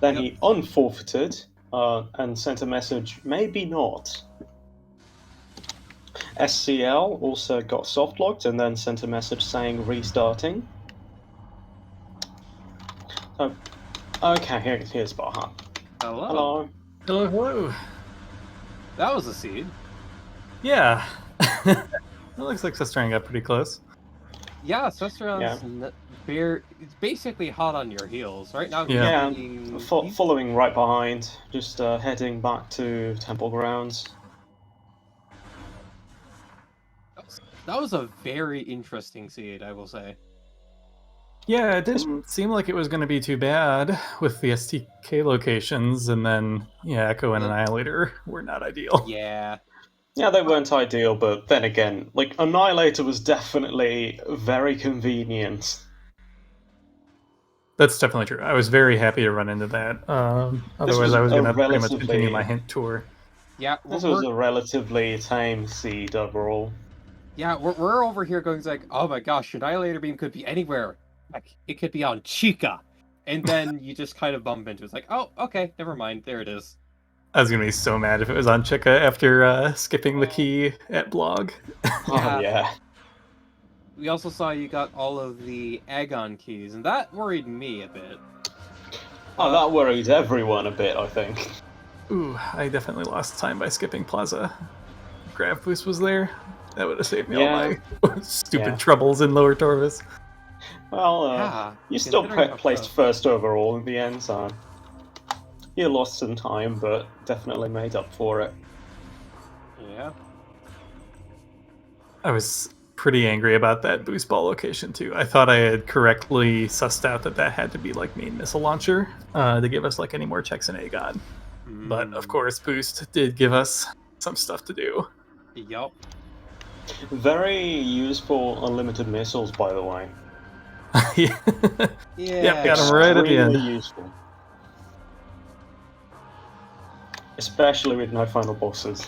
Then he unforfeited and sent a message, maybe not. SCL also got softlocked and then sent a message saying restarting. So, okay, here's Baja. Hello. Hello. Hello, hello. That was a seed. Yeah. It looks like Cestrion got pretty close. Yeah, Cestrion's it's basically hot on your heels. Right now, Yeah, following right behind, just heading back to Temple Grounds. That was a very interesting seed, I will say. Yeah, it didn't seem like it was going to be too bad with the STK locations, and then, yeah, Echo and Annihilator were not ideal. Yeah. Yeah, they weren't ideal, but then again, like, Annihilator was definitely very convenient. That's definitely true. I was very happy to run into that. Otherwise, I was going to pretty much continue my hint tour. Yeah, this was a relatively tame seed overall. Yeah, we're over here going like, oh my gosh, Annihilator Beam could be anywhere. Like, it could be on Chica. And then you just kind of bump into it. It's like, oh, okay, never mind. There it is. I was going to be so mad if it was on Chica after skipping the key at Blog. Oh, yeah. We also saw you got all of the Agon keys, and that worried me a bit. Oh, that worried everyone a bit, I think. Ooh, I definitely lost time by skipping Plaza. Grav Boost was there. That would have saved me all my stupid troubles in Lower Torvis. Well, you still placed first overall in the end, so you lost some time, but definitely made up for it. Yeah. I was pretty angry about that boost ball location, too. I thought I had correctly sussed out that had to be, like, main missile launcher to give us, like, any more checks in Agon. But, of course, boost did give us some stuff to do. Yup. Very useful unlimited missiles, by the way. Yeah. Yep, got him right at the end. Useful. Especially with no final bosses.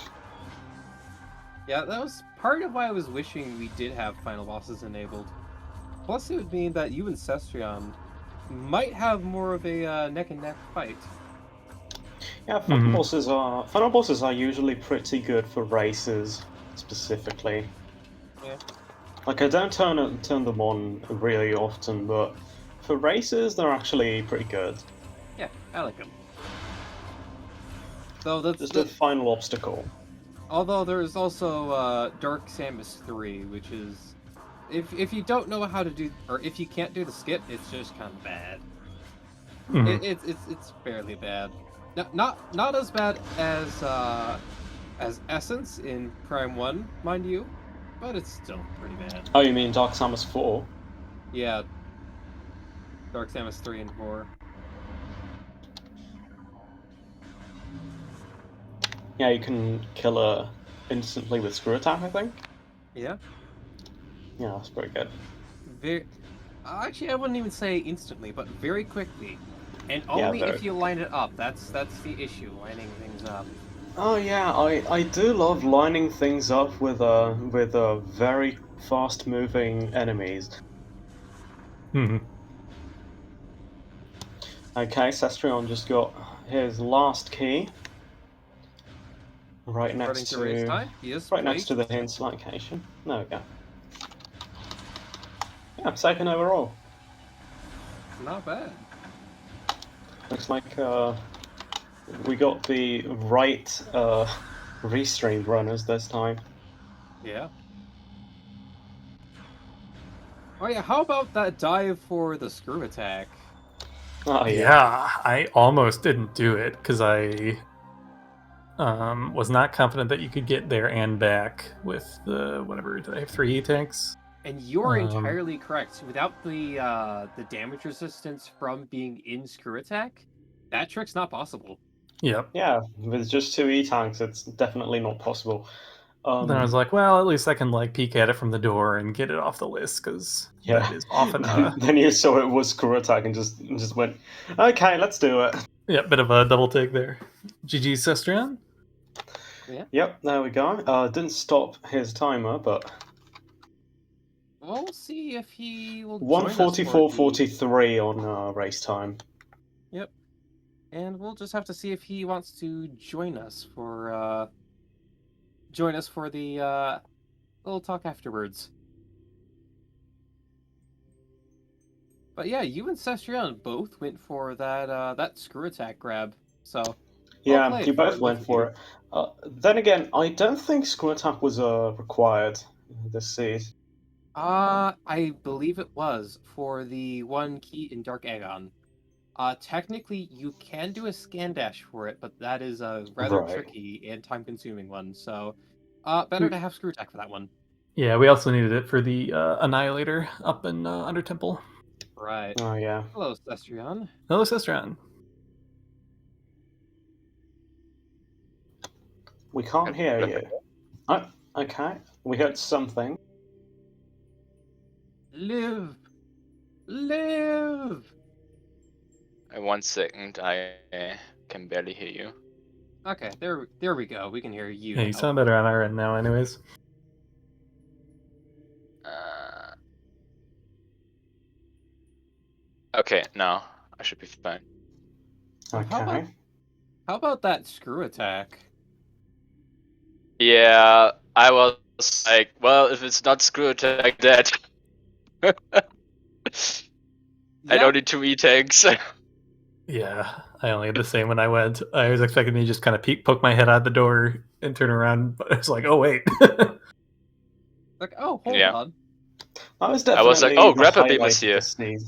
Yeah, that was part of why I was wishing we did have final bosses enabled. Plus, it would mean that you and Cestrion might have more of a neck-and-neck fight. Yeah, final bosses are usually pretty good for races, specifically. Yeah. Like, I don't turn them on really often, but for races, they're actually pretty good. Yeah, I like them. Though that's Just a final obstacle. although there's also Dark Samus 3, which is if you don't know how to do, or if you can't do the skip, it's just kind of bad. Mhm. It's fairly bad. Not as bad as Essence in Prime 1, mind you, but it's still pretty bad. Oh, you mean Dark Samus 4? Yeah, Dark Samus 3 and 4. Yeah, you can kill her instantly with screw attack, I think. Yeah, Yeah, that's pretty good. very. Actually, I wouldn't even say instantly, but very quickly, and Yeah, only very. if you line it up. That's the issue, lining things up. Oh yeah, I do love lining things up with very fast moving enemies. Mhm. Okay, Cestrion just got his last key right According next to race to time, he is right next to the placed. hints location. There we go. Yeah, second overall. Not bad. Looks like we got the right restreamed runners this time. Yeah. Oh yeah, how about that dive for the screw attack? Oh yeah. Yeah, I almost didn't do it because I was not confident that you could get there and back with the whatever. Did I have 3 tanks? And you're Um, entirely correct. Without the damage resistance from being in screw attack, that trick's not possible. yep. Yeah, with just 2 E-tanks, it's definitely not possible. Then I was like, well, at least I can like peek at it from the door and get it off the list because yeah. that is often Then you saw it was screw attack and just went, okay, let's do it. yeah, bit of a double take there. GG Sestrian. Yeah. Yep, there we go. Didn't stop his timer, but Well, we'll see if he will join us for the. 1:44.43 on race time. Yep. And we'll just have to see if he wants to join us for the little talk afterwards. But yeah, you and Cestrion both went for that screw attack grab. So well Yeah, played you for both both went of for you. it. Then again, I don't think screw attack was required this seed. I believe it was for the one key in Dark Agon. Technically, you can do a scan dash for it, but that is a rather Right. tricky and time-consuming one. So, better We, to have screw attack for that one. yeah, we also needed it for the Annihilator up in Under Temple. Right. Oh yeah. Hello, Cestrion. Hello, Sestrian. We can't hear you. Oh, okay. We heard something. Live, live. 1 second, I can barely hear you. Okay, there we go. We can hear you Yeah, you now. sound better on our end now, anyways. Okay, now I should be fine. Okay. How about that screw attack? Yeah, I was like, well, if it's not screw attack, dead. I Yeah, don't need 2 E-tanks. Yeah, I only had the same when I went. I was expecting to just kind of poke my head out the door and turn around, but it's like, oh wait. like oh, hold Yeah. on. That was I was like, definitely oh, the grapple beam is highlight of here. this seed.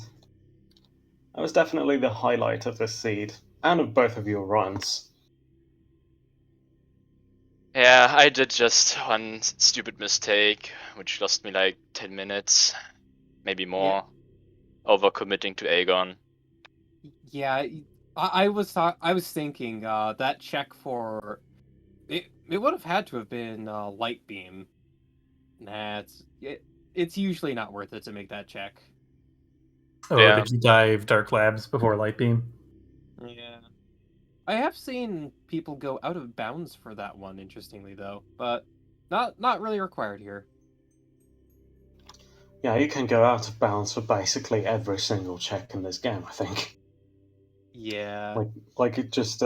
That was definitely the highlight of this seed, and of both of your runs. Yeah, I did just one stupid mistake, which lost me like 10 minutes, maybe more, overcommitting to Aegon. Yeah, I was thinking that check for it would have had to have been light beam. Nah, it's usually not worth it to make that check. Oh, Yeah. did you dive Dark Labs before Light Beam? Yeah. I have seen people go out of bounds for that one, interestingly though, but not really required here. Yeah, you can go out of bounds for basically every single check in this game, I think. Yeah. Like it just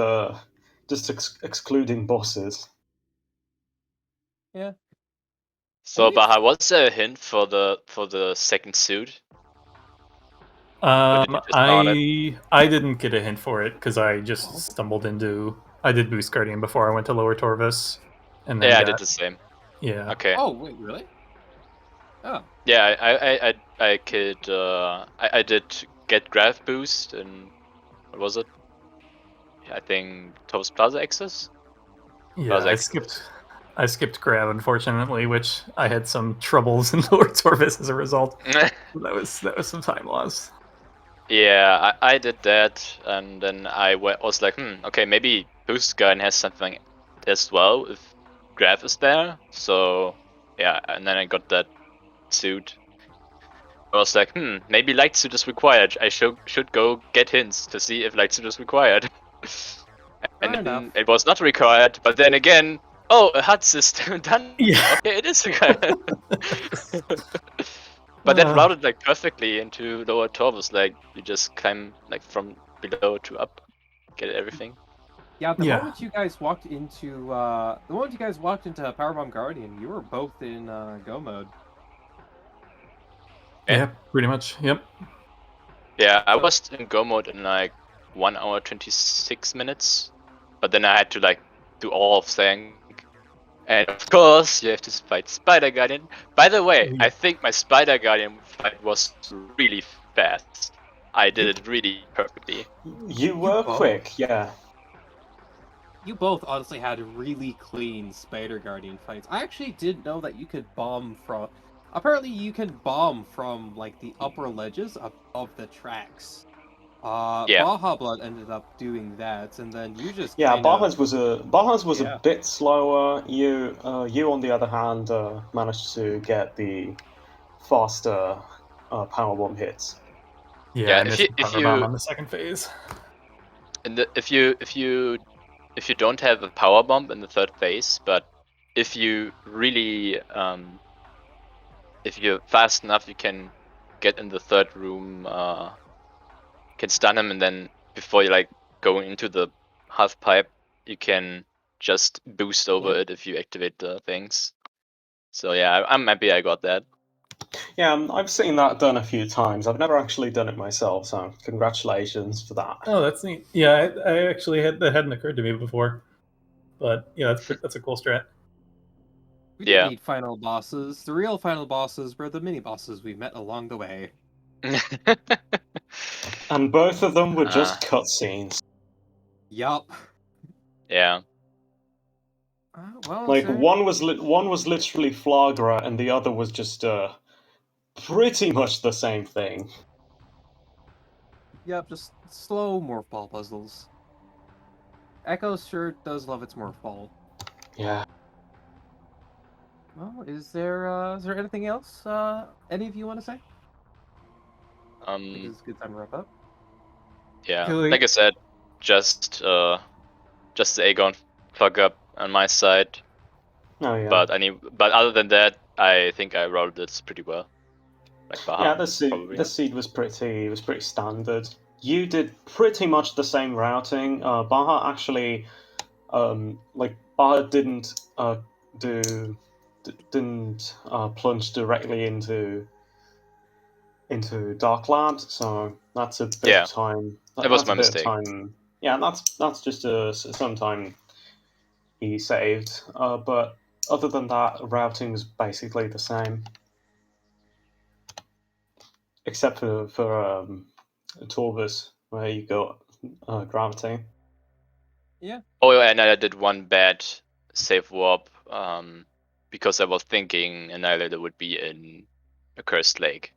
excluding bosses. Yeah. So, Baha, what's a hint for the second suit? Or did you just spawn it? I didn't get a hint for it because I just stumbled into. I did Boost Guardian before I went to Lower Torvus, and then Yeah, I did the same. yeah. Okay. Oh wait, really? Oh. Yeah, I could I did get Graph Boost and what was it? I think Torvus Plaza Access? Yeah, Plaza I Access. skipped grab unfortunately, which I had some troubles in Lower Torvus as a result. That was some time lost. Yeah, I did that, and then I was like, okay, maybe Boost Gun has something as well if Graph is there. So yeah, and then I got that suit. I was like, maybe Light Suit is required. I should go get hints to see if Light Suit is required. Fair And enough. then it was not required, but then again, oh, a HUD system done. Yeah. Okay, it is required. But that routed like perfectly into Lower Torvus. Like you just climb like from below to up, get everything. Yeah, the Yeah. moment you guys walked into Powerbomb Guardian, you were both in go mode. Yeah, pretty much. Yep. Yeah, I was in go mode in like 1 hour 26 minutes, but then I had to like do all of thing. And of course, you have to fight Spider Guardian. By the way, I think my Spider Guardian fight was really fast. I did it really perfectly. You were both? quick, yeah. You both honestly had really clean Spider Guardian fights. I actually didn't know that you could bomb from. Apparently, you can bomb from like the upper ledges of the tracks. Yeah. Baja Blood ended up doing that, and then you just Yeah, kind of- Baja's was Yeah. a bit slower. You on the other hand managed to get the faster powerbomb hits. Yeah, Yeah, I if missed you- the if power you- bomb on the second phase. And if you don't have a power bomb in the third phase, but if you really if you're fast enough, you can get in the third room, can stun him, and then before you like going into the half pipe, you can just boost over it if you activate the things. So yeah, I'm happy I got that. Yeah, I've seen that done a few times. I've never actually done it myself, so congratulations for that. Oh, that's neat. Yeah, I actually that hadn't occurred to me before, but yeah, that's a cool strat. We Yeah. didn't need final bosses. The real final bosses were the mini bosses we met along the way. And both of them were just cutscenes. Yup. Yeah. Well, Like sir. one was literally Flagra, and the other was just pretty much the same thing. Yep, just slow morph ball puzzles. Echo sure does love its morph ball. Yeah. Well, is there anything else any of you want to say? I think it's a good time to wrap up. Yeah. Really? Like I said, just the Aegon fuck up on my side. Oh yeah. But other than that, I think I rolled this pretty well. Like Baha, Yeah, the probably. seed was pretty standard. You did pretty much the same routing. Baha actually, Baha didn't plunge directly into Darkland, so that's a bit of time. That was that's my a bit mistake. Of time. Yeah, that's just some time he saved. But other than that, routing was basically the same. Except for Torvus, where you got gravity. Yeah. Oh, and I did one bad save warp because I was thinking Annihilator would be in a cursed lake.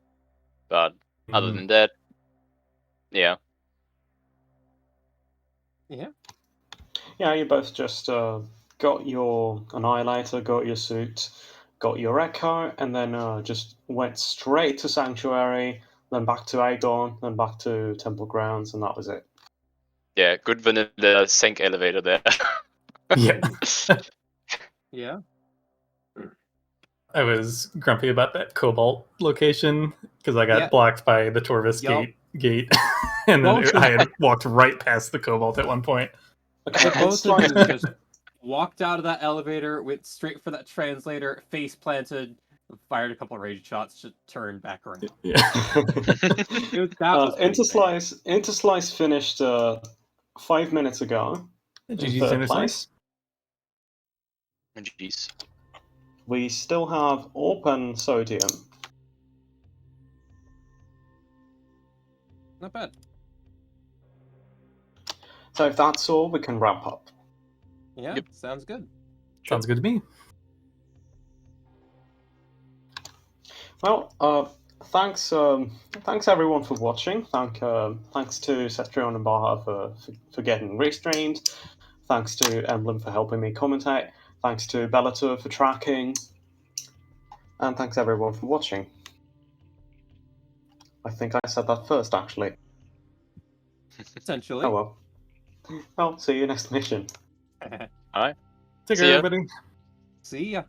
But other than that, yeah. Yeah. Yeah, you both just got your Annihilator, got your suit, got your Echo, and then just went straight to Sanctuary, then back to Aegon, then back to Temple Grounds, and that was it. Yeah, good vanilla sync elevator there. Yeah. Yeah. I was grumpy about that Cobalt location because I got Yeah. blocked by the Torvus Yup. gate, and then Both of I had walked right past the Cobalt at one point. Okay, Both it's of like you just walked out of that elevator, went straight for that translator, face planted, fired a couple rage shots to turn back around. Yeah. That was pretty bad. Interslice finished 5 minutes ago in GG's third Interslice. place. Jeez. We still have Open Sodium. Not bad. So if that's all, we can wrap up. Yeah, Yep. sounds good. Sounds good to me. Well, thanks everyone for watching. Thanks to Cetrion and Baha for getting restreamed. Thanks to Emblem for helping me commentate. Thanks to Bellator for tracking. And thanks everyone for watching. I think I said that first, actually. Essentially. Oh well. Well, see you next mission. Alright. Take See care, ya. everybody. See ya.